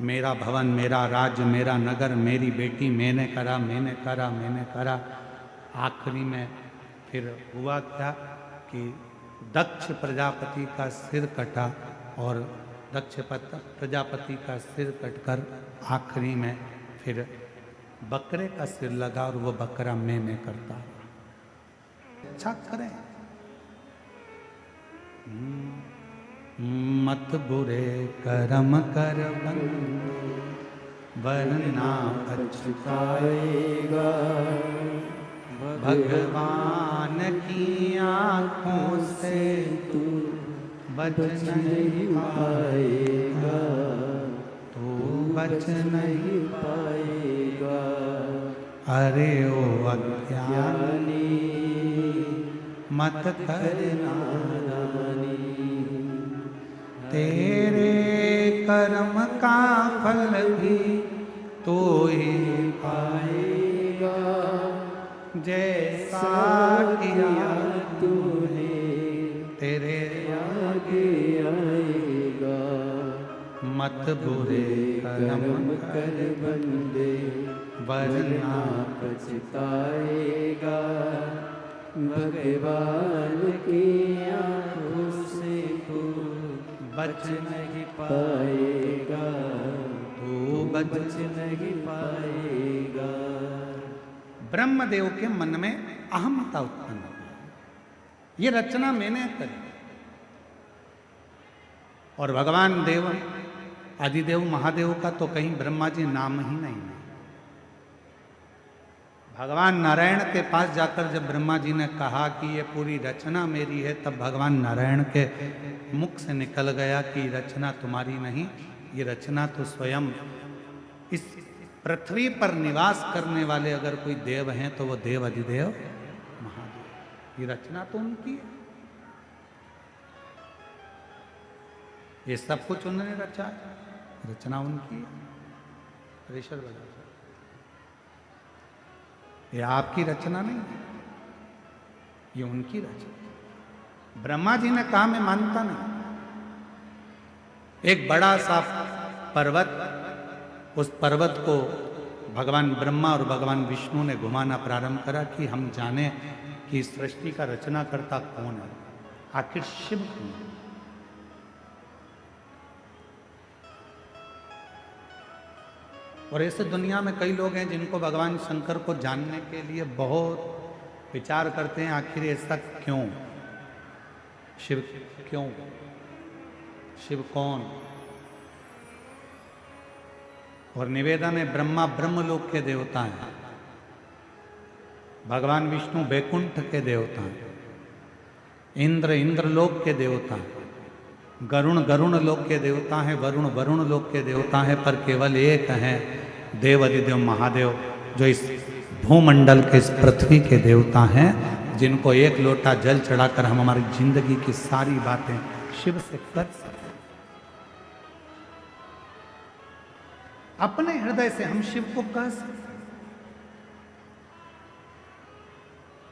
A: मेरा भवन, मेरा राज्य, मेरा नगर, मेरी बेटी, मैंने करा, मैंने करा, मैंने करा। आखिरी में फिर हुआ क्या कि दक्ष प्रजापति का सिर कटा, और दक्ष प्रजापति का सिर कटकर आखिरी में फिर बकरे का सिर लगा, और वो बकरा मैं करता। अच्छा करें, मत बुरे कर्म कर वरना
B: पछताएगा,
A: भगवान की आंखों से
B: तू
A: बच
B: बच
A: नहीं
B: नहीं पाएगा,
A: तू बच नहीं।
B: पाएगा।
A: अरे ओ अज्ञानी मत करना, तेरे कर्म का फल भी तो ही
B: पाएगा,
A: जैसा किया
B: तूने
A: तेरे
B: आगे आएगा।
A: मत बुरे कर्म
B: कर बंदे
A: वरना
B: पछताएगा, भगवान की आंखों से तू
A: बच नहीं
B: पाएगा,
A: तू बच
B: बच नहीं पाएगा।
A: ब्रह्मदेव के मन में अहमता उत्पन्न हुई, ये रचना मैंने करी। और भगवान देव आदिदेव महादेव का तो कहीं ब्रह्मा जी नाम ही नहीं है। भगवान नारायण के पास जाकर जब ब्रह्मा जी ने कहा कि ये पूरी रचना मेरी है, तब भगवान नारायण के मुख से निकल गया कि रचना तुम्हारी नहीं, ये रचना तो स्वयं इस पृथ्वी पर निवास करने वाले अगर कोई देव हैं तो वो देव अधिदेव महादेव, ये रचना तो उनकी है। ये सब कुछ उन्होंने रचा है, रचना उनकी है। प्रेशर बजा, ये आपकी रचना नहीं है, ये उनकी रचना। ब्रह्मा जी ने कहा मैं मानता नहीं। एक बड़ा सा पर्वत, उस पर्वत को भगवान ब्रह्मा और भगवान विष्णु ने घुमाना प्रारंभ करा कि हम जाने कि सृष्टि का रचना करता कौन है, आखिर शिव कौन है। और ऐसे दुनिया में कई लोग हैं जिनको भगवान शंकर को जानने के लिए बहुत विचार करते हैं, आखिर ऐसा क्यों, शिव क्यों, शिव कौन। और निवेदन है ब्रह्मा ब्रह्मलोक के देवता हैं, भगवान विष्णु बैकुंठ के देवता हैं, इंद्र इंद्रलोक के देवता हैं, गरुण गरुण लोक के देवता हैं, वरुण वरुण लोक के देवता हैं, पर केवल एक हैं देव अधिदेव महादेव, जो इस भूमंडल के इस पृथ्वी के देवता हैं, जिनको एक लोटा जल चढ़ाकर हम हमारी जिंदगी की सारी बातें शिव से कर सकते। अपने हृदय से हम शिव को कह सकते।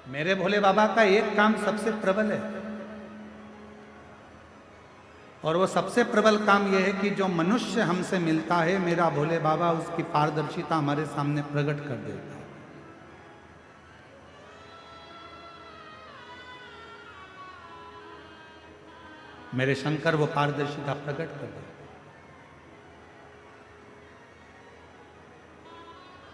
A: मेरे भोले बाबा का एक काम सबसे प्रबल है, और वो सबसे प्रबल काम यह है कि जो मनुष्य हमसे मिलता है, मेरा भोले बाबा उसकी पारदर्शिता हमारे सामने प्रकट कर देता है। मेरे शंकर वो पारदर्शिता प्रकट कर देते।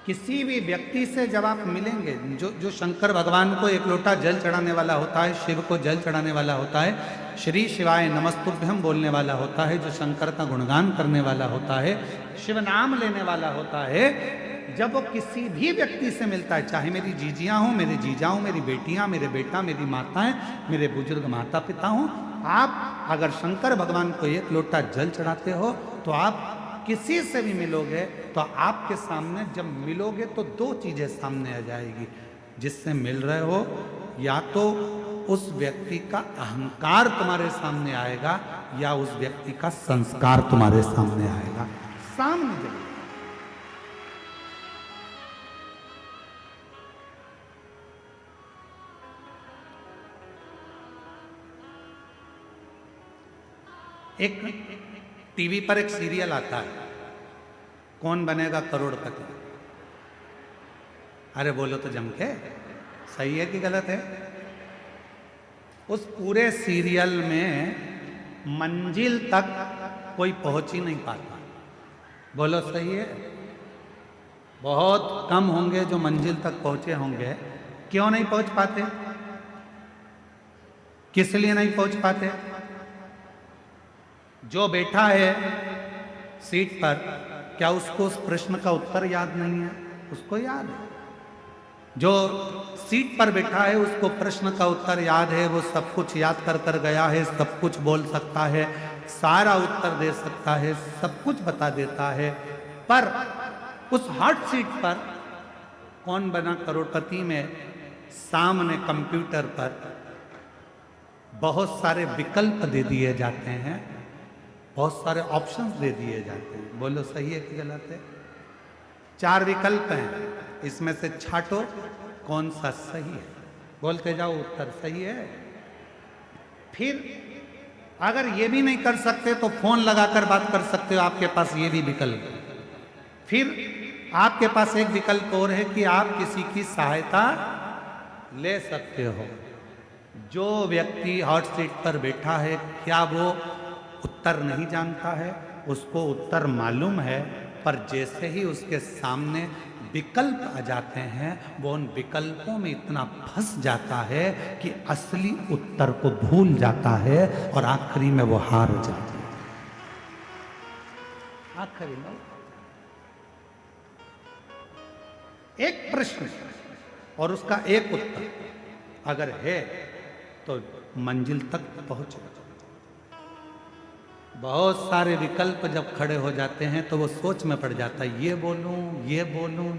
A: किसी भी व्यक्ति से जब आप मिलेंगे, जो शंकर भगवान को एक लोटा जल चढ़ाने वाला होता है, शिव को जल चढ़ाने वाला होता है, श्री शिवाय नमस्तुभ्यम बोलने वाला होता है, जो शंकर का गुणगान करने वाला होता है, शिव नाम लेने वाला होता है, जब वो किसी भी व्यक्ति से मिलता है, चाहे मेरी जीजियाँ हों, मेरे जीजा हों, मेरी बेटियाँ, मेरे बेटा, मेरी माताएं, मेरे बुजुर्ग माता पिता हों, आप अगर शंकर भगवान को एक लोटा जल चढ़ाते हो तो आप किसी से भी मिलोगे तो आपके सामने जब मिलोगे तो दो चीजें सामने आ जाएगी। जिससे मिल रहे हो, या तो उस व्यक्ति का अहंकार तुम्हारे सामने आएगा, या उस व्यक्ति का संस्कार तुम्हारे सामने आएगा। सामने जाएगा। एक टीवी पर एक सीरियल आता है, कौन बनेगा करोड़पति। अरे बोलो तो जम के, सही है कि गलत है। उस पूरे सीरियल में मंजिल तक कोई पहुंच ही नहीं पाता। बोलो सही है। बहुत कम होंगे जो मंजिल तक पहुंचे होंगे। क्यों नहीं पहुंच पाते? किस लिए नहीं पहुंच पाते? जो बैठा है सीट पर, क्या उसको उस प्रश्न का उत्तर याद नहीं है? उसको याद है। जो सीट पर बैठा है उसको प्रश्न का उत्तर याद है, वो सब कुछ याद कर कर गया है, सब कुछ बोल सकता है, सारा उत्तर दे सकता है, सब कुछ बता देता है। पर उस हॉट सीट पर कौन बना करोड़पति में सामने कंप्यूटर पर बहुत सारे विकल्प दे दिए जाते हैं, बहुत सारे ऑप्शंस दे दिए जाते हैं। बोलो सही है कि गलत है? 4 विकल्प हैं, इसमें से छांटो कौन सा सही है। बोलते जाओ उत्तर सही है। फिर अगर ये भी नहीं कर सकते तो फोन लगाकर बात कर सकते हो, आपके पास ये भी विकल्प है। फिर आपके पास एक विकल्प और है कि आप किसी की सहायता ले सकते हो। जो व्यक्ति हॉट सीट पर बैठा है, क्या वो उत्तर नहीं जानता है? उसको उत्तर मालूम है, पर जैसे ही उसके सामने विकल्प आ जाते हैं, वो उन विकल्पों में इतना फंस जाता है कि असली उत्तर को भूल जाता है और आखिरी में वो हार जाता है। आखिरी में एक प्रश्न और उसका एक उत्तर अगर है तो मंजिल तक पहुंचे। बहुत सारे विकल्प जब खड़े हो जाते हैं तो वो सोच में पड़ जाता है, ये बोलूं या ये बोलूं।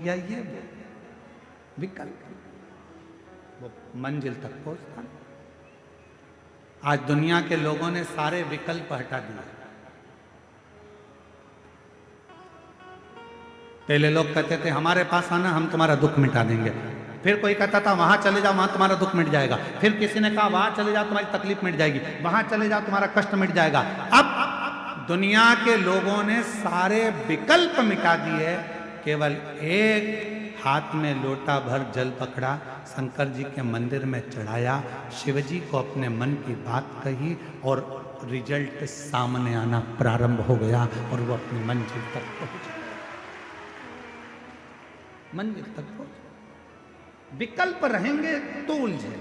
A: विकल्प वो मंजिल तक पहुंचता। आज दुनिया के लोगों ने सारे विकल्प हटा दिए। पहले लोग कहते थे हमारे पास आना, हम तुम्हारा दुख मिटा देंगे। फिर कोई कहता था वहां चले जाओ, वहां तुम्हारा दुख मिट जाएगा। फिर किसी ने कहा वहां चले जाओ, तुम्हारी तकलीफ मिट जाएगी। वहां चले जाओ, तुम्हारा कष्ट मिट जाएगा। अब दुनिया के लोगों ने सारे विकल्प मिटा दिए, केवल एक हाथ में लोटा भर जल पकड़ा, शंकर जी के मंदिर में चढ़ाया, शिव जी को अपने मन की बात कही और रिजल्ट सामने आना प्रारंभ हो गया और वो अपनी मंजिल तक पहुंच गया। मंजिल तक पहुंच। विकल्प रहेंगे तो उलझे,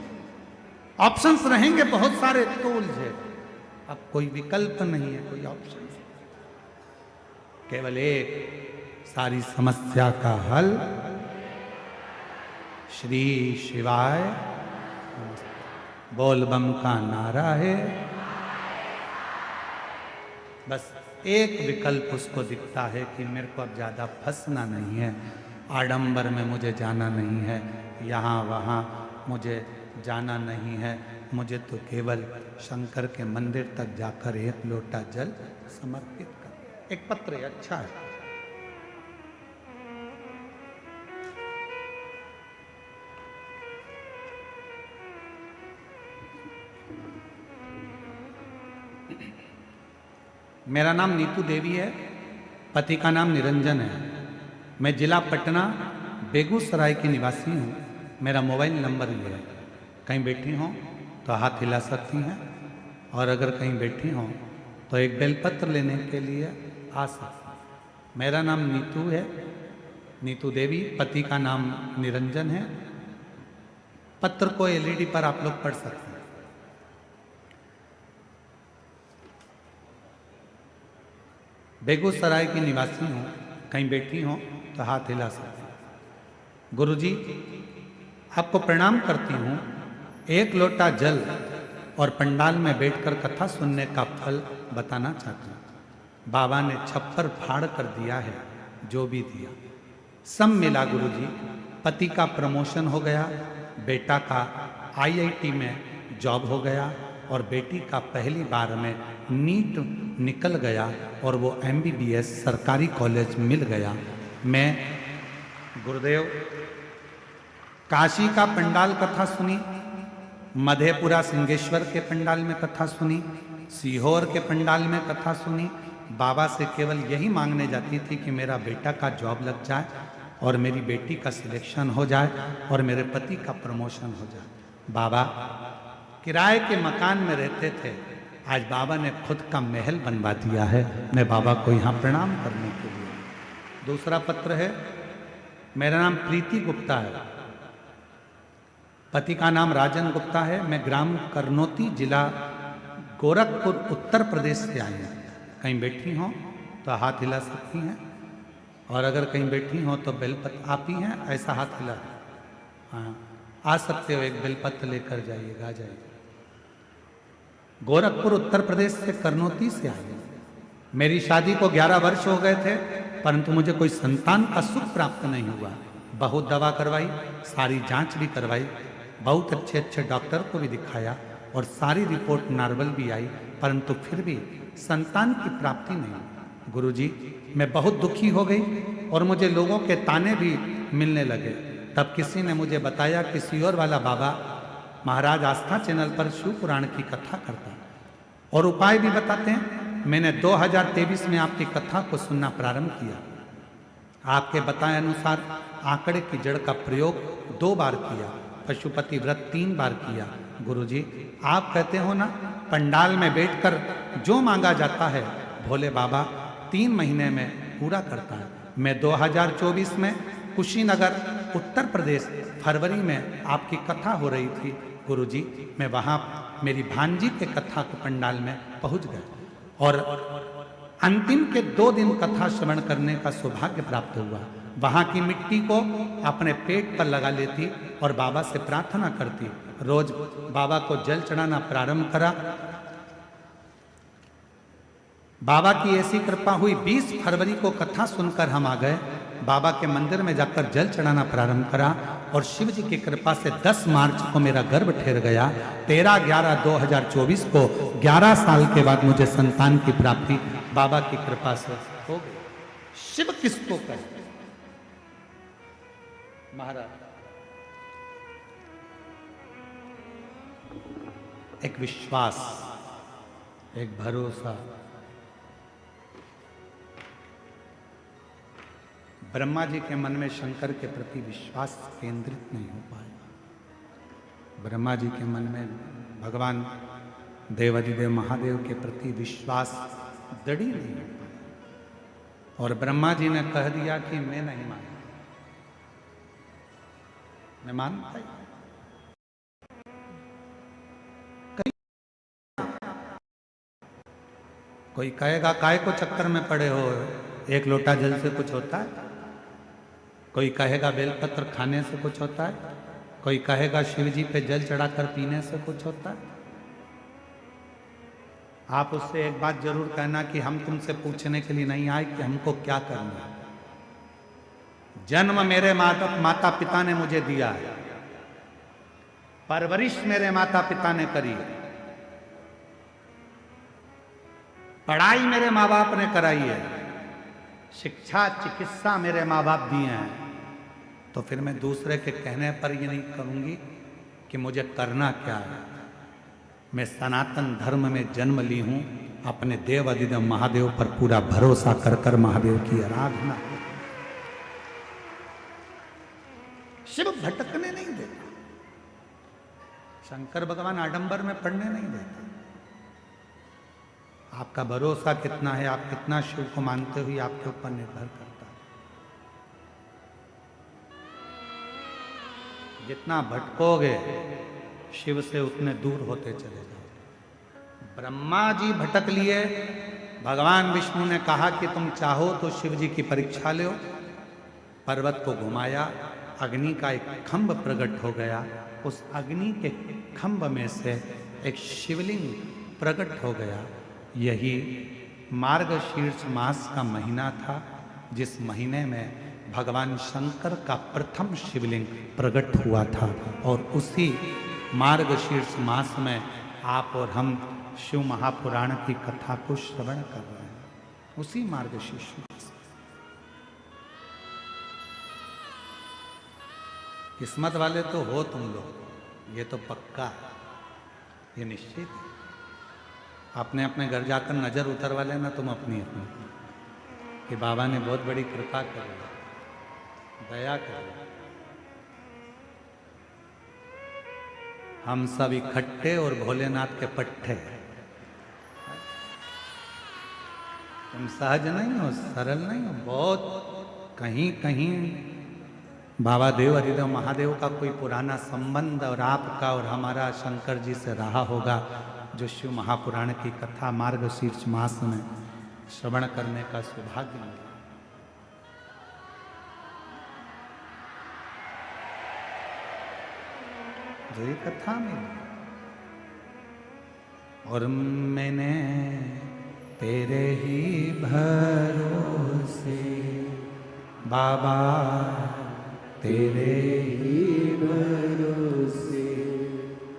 A: ऑप्शंस रहेंगे बहुत सारे तो उलझे। अब कोई विकल्प नहीं है, कोई ऑप्शन, केवल एक सारी समस्या का हल श्री शिवाय बोल बम का नारा है। बस एक विकल्प उसको दिखता है कि मेरे को अब ज्यादा फंसना नहीं है, आडंबर में मुझे जाना नहीं है, यहाँ वहाँ मुझे जाना नहीं है, मुझे तो केवल शंकर के मंदिर तक जाकर एक लोटा जल समर्पित कर। एक पत्र है, अच्छा है। मेरा नाम नीतू देवी है, पति का नाम निरंजन है। मैं जिला पटना बेगूसराय की निवासी हूँ। मेरा मोबाइल नंबर ये है, कहीं बैठी हों तो हाथ हिला सकती हैं, और अगर कहीं बैठी हों तो एक बेलपत्र लेने के लिए आ सकती हैं। मेरा नाम नीतू है, नीतू देवी, पति का नाम निरंजन है। पत्र को एलईडी पर आप लोग पढ़ सकते हैं। बेगूसराय की निवासी हूँ, कहीं बैठी हों तो हाथ हिला सकते हैं। गुरुजी, आपको प्रणाम करती हूँ। एक लोटा जल और पंडाल में बैठकर कथा सुनने का फल बताना चाहती हूँ। बाबा ने छप्पर फाड़ कर दिया है, जो भी दिया सब मिला गुरुजी। पति का प्रमोशन हो गया, बेटा का आईआईटी में जॉब हो गया और बेटी का पहली बार में नीट निकल गया और वो एमबीबीएस सरकारी कॉलेज मिल गया। मैं गुरुदेव काशी का पंडाल कथा सुनी, मधेपुरा सिंहेश्वर के पंडाल में कथा सुनी, सीहोर के पंडाल में कथा सुनी। बाबा से केवल यही मांगने जाती थी कि मेरा बेटा का जॉब लग जाए और मेरी बेटी का सिलेक्शन हो जाए और मेरे पति का प्रमोशन हो जाए। बाबा किराए के मकान में रहते थे, आज बाबा ने खुद का महल बनवा दिया है। मैं बाबा को यहाँ प्रणाम करने के लिए। दूसरा पत्र है, मेरा नाम प्रीति गुप्ता है, पति का नाम राजन गुप्ता है। मैं ग्राम करनौती, जिला गोरखपुर, उत्तर प्रदेश से आई हूँ। कहीं बैठी हों तो हाथ हिला सकती हैं, और अगर कहीं बैठी हों तो बेलपत्र आप ही हैं, ऐसा हाथ हिला। हाँ, आ सकते हो, एक बेलपत्र लेकर जाइएगा, आ जाइए। गोरखपुर उत्तर प्रदेश से, करनौती से आई हूँ। मेरी शादी को 11 वर्ष हो गए थे, परंतु मुझे कोई संतान का सुख प्राप्त नहीं हुआ। बहुत दवा करवाई, सारी जांच भी करवाई, बहुत अच्छे अच्छे डॉक्टर को भी दिखाया और सारी रिपोर्ट नॉर्मल भी आई, परंतु फिर भी संतान की प्राप्ति नहीं। गुरुजी, मैं बहुत दुखी हो गई और मुझे लोगों के ताने भी मिलने लगे। तब किसी ने मुझे बताया कि सीहोर वाला बाबा महाराज आस्था चैनल पर शिव पुराण की कथा करता है और उपाय भी बताते हैं। मैंने 2023 में आपकी कथा को सुनना प्रारंभ किया। आपके बताए अनुसार आंकड़े की जड़ का प्रयोग 2 बार किया, पशुपति व्रत 3 बार किया। गुरुजी, आप कहते हो ना, पंडाल में बैठकर जो मांगा जाता है भोले बाबा 3 महीने में पूरा करता है। मैं 2024 में कुशीनगर उत्तर प्रदेश फरवरी में आपकी कथा हो रही थी गुरुजी, मैं वहाँ मेरी भांजी के कथा के पंडाल में पहुँच गया और अंतिम के 2 दिन कथा श्रवण करने का सौभाग्य प्राप्त हुआ। वहाँ की मिट्टी को अपने पेट पर लगा लेती और बाबा से प्रार्थना करती। रोज बाबा को जल चढ़ाना प्रारंभ करा। बाबा की ऐसी कृपा हुई, 20 फरवरी को कथा सुनकर हम आ गए। बाबा के मंदिर में जाकर जल चढ़ाना प्रारंभ करा और शिव जी की कृपा से 10 मार्च को मेरा गर्भ ठहर गया। 13/11/2024 को 11 साल के बाद मुझे संतान की प्राप्ति बाबा की कृपा से हो गई। शिव किसको कहते हैं महाराज? एक विश्वास, एक भरोसा। ब्रह्मा जी के मन में शंकर के प्रति विश्वास केंद्रित नहीं हो पाया। ब्रह्मा जी के मन में भगवान देवाधिदेव महादेव के प्रति विश्वास दृढ़ नहीं हो पाया और ब्रह्मा जी ने कह दिया कि मैं नहीं मानता, मैं मानता ही। कोई कहेगा काय को चक्कर में पड़े हो, एक लोटा जल से कुछ होता है? कोई कहेगा बेलपत्र खाने से कुछ होता है? कोई कहेगा शिव जी पे जल चढ़ाकर पीने से कुछ होता है? आप उससे एक बात जरूर कहना कि हम तुमसे पूछने के लिए नहीं आए कि हमको क्या करना है। जन्म मेरे माता पिता ने मुझे दिया है, परवरिश मेरे माता पिता ने करी है, पढ़ाई मेरे माँ बाप ने कराई है, शिक्षा चिकित्सा मेरे माँ बाप दिए हैं, तो फिर मैं दूसरे के कहने पर ये नहीं करूंगी कि मुझे करना क्या है। मैं सनातन धर्म में जन्म ली हूं, अपने देव अधिदेव महादेव पर पूरा भरोसा कर कर महादेव की आराधना। शिव भटकने नहीं देता, शंकर भगवान आडंबर में पड़ने नहीं देते। आपका भरोसा कितना है, आप कितना शिव को मानते हुए आपके ऊपर निर्भर करता है। जितना भटकोगे शिव से उतने दूर होते चले जाओ। ब्रह्मा जी भटक लिए, भगवान विष्णु ने कहा कि तुम चाहो तो शिव जी की परीक्षा लो। पर्वत को घुमाया, अग्नि का एक खंभ प्रकट हो गया, उस अग्नि के खंभ में से एक शिवलिंग प्रकट हो गया। यही मार्गशीर्ष मास का महीना था, जिस महीने में भगवान शंकर का प्रथम शिवलिंग प्रकट हुआ था और उसी मार्गशीर्ष मास में आप और हम शिव महापुराण की कथा को श्रवण कर रहे हैं। उसी मार्गशीर्ष मास, किस्मत वाले तो हो तुम लोग, ये तो पक्का है, ये निश्चित है। अपने अपने घर जाकर नजर उतरवा लेना तुम अपनी अपनी कि बाबा ने बहुत बड़ी कृपा करी, दया करी। हम सब इकट्ठे और भोलेनाथ के पट्टे। तुम सहज नहीं हो, सरल नहीं हो, बहुत कहीं कहीं बाबा देव हरिदेव महादेव का कोई पुराना संबंध और आपका और हमारा शंकर जी से रहा होगा, जो शिव महापुराण की कथा मार्गशीर्ष मास में श्रवण करने का सौभाग्य मिला। जो ये कथा में, और मैंने तेरे ही भरोसे बाबा, तेरे ही
B: भरोसे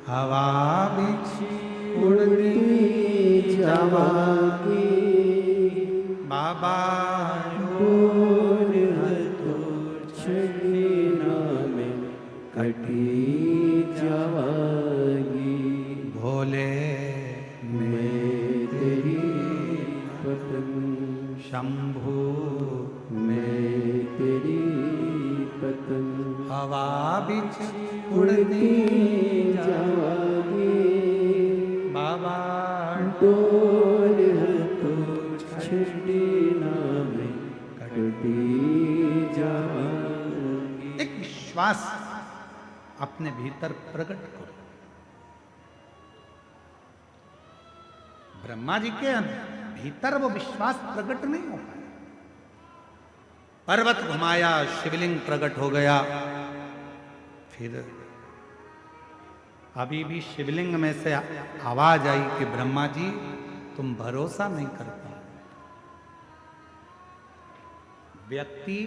A: हवा बिछी
B: उड़ती जावागी
A: बाबा,
B: डोर तो छड़ना में कटी जावागी।
A: भोले
B: मैं तेरी पतंग,
A: शंभू
B: मैं तेरी पतंग,
A: हवा बिछी
B: उड़ती जावागी
A: बाबा,
B: डोर तो छड़ना में कटी जावागी।
A: विश्वास अपने भीतर प्रकट करो। ब्रह्मा जी के भीतर वो विश्वास प्रकट नहीं हो पाया। पर्वत घुमाया, शिवलिंग प्रकट हो गया। फिर अभी भी शिवलिंग में से आवाज आई कि ब्रह्मा जी तुम भरोसा नहीं कर पाए। व्यक्ति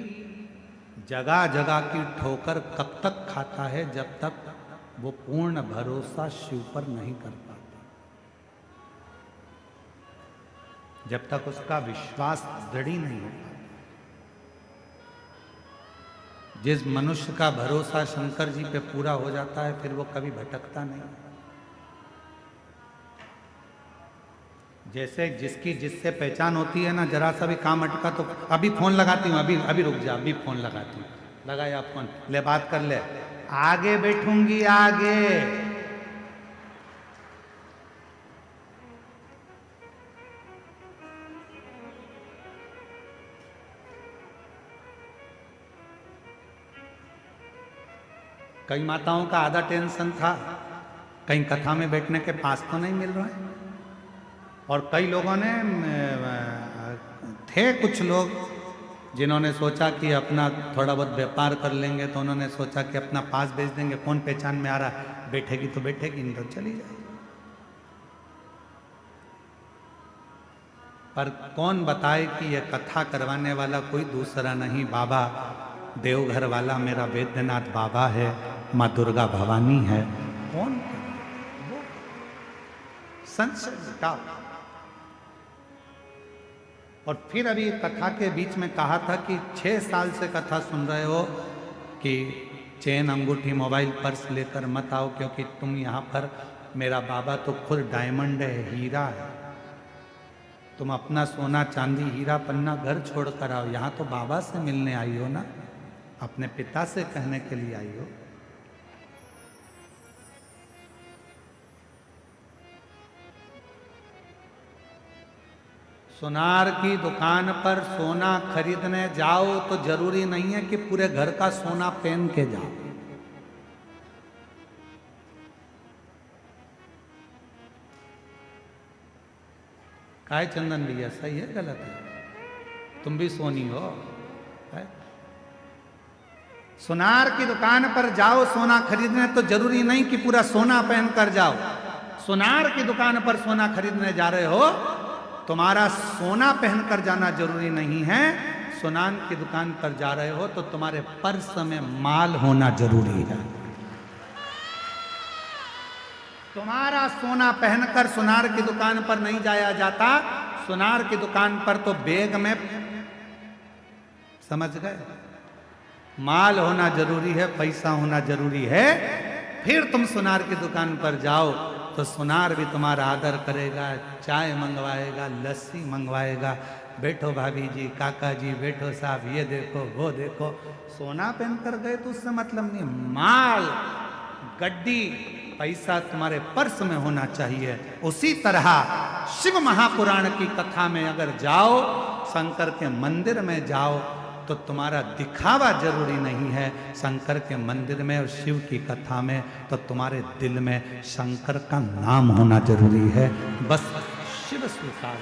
A: जगह जगह की ठोकर कब तक खाता है? जब तक वो पूर्ण भरोसा शिव पर नहीं कर पाता, जब तक उसका विश्वास दृढ़ नहीं होता। जिस मनुष्य का भरोसा शंकर जी पे पूरा हो जाता है, फिर वो कभी भटकता नहीं। जैसे जिससे पहचान होती है ना, जरा सा भी काम अटका तो अभी फोन लगाती हूँ, अभी रुक जा, अभी फोन लगाती हूँ। लगाया फोन, ले बात कर ले, आगे बैठूंगी आगे। कई माताओं का आधा टेंशन था, कहीं कथा में बैठने के पास तो नहीं मिल रहा है। और कई लोगों ने थे कुछ लोग जिन्होंने सोचा कि अपना थोड़ा बहुत व्यापार कर लेंगे, तो उन्होंने सोचा कि अपना पास बेच देंगे, कौन पहचान में आ रहा है, बैठेगी तो बैठेगी, नहीं तो चली जाएगी। पर कौन बताए कि यह कथा करवाने वाला कोई दूसरा नहीं, बाबा देवघर वाला मेरा वैद्यनाथ बाबा है, माँ दुर्गा भवानी है। कौन वो संशय का। और फिर अभी कथा के बीच में कहा था कि 6 साल से कथा सुन रहे हो कि चेन, अंगूठी, मोबाइल, पर्स लेकर मत आओ, क्योंकि तुम यहाँ पर, मेरा बाबा तो खुद डायमंड है, हीरा है। तुम अपना सोना चांदी हीरा पन्ना घर छोड़ कर आओ, यहाँ तो बाबा से मिलने आई हो ना, अपने पिता से कहने के लिए आई हो। सोनार की दुकान पर सोना खरीदने जाओ तो जरूरी नहीं है कि पूरे घर का सोना पहन के जाओ। काय चंदन भैया, सही है गलत है? तुम भी सोनी हो है? सोनार की दुकान पर जाओ सोना खरीदने तो जरूरी नहीं कि पूरा सोना पहन कर जाओ। सोनार की दुकान पर सोना खरीदने जा रहे हो, तुम्हारा सोना पहनकर जाना जरूरी नहीं है। सोनार की दुकान पर जा रहे हो तो तुम्हारे पर्स में माल होना जरूरी है। तुम्हारा सोना पहनकर सोनार की दुकान पर नहीं जाया जाता। सोनार की दुकान पर तो बैग में, समझ गए, माल होना जरूरी है, पैसा होना जरूरी है। फिर तुम सोनार की दुकान पर जाओ तो सोनार भी तुम्हारा आदर करेगा, चाय मंगवाएगा, लस्सी मंगवाएगा। बैठो भाभी जी, काका जी, बैठो साहब, ये देखो वो देखो। सोना पहन कर गए तो उससे मतलब नहीं, माल, गड्डी, पैसा तुम्हारे पर्स में होना चाहिए। उसी तरह शिव महापुराण की कथा में अगर जाओ, शंकर के मंदिर में जाओ, तो तुम्हारा दिखावा जरूरी नहीं है। शंकर के मंदिर में और शिव की कथा में तो तुम्हारे दिल में शंकर का नाम होना जरूरी है। बस शिव स्वीकार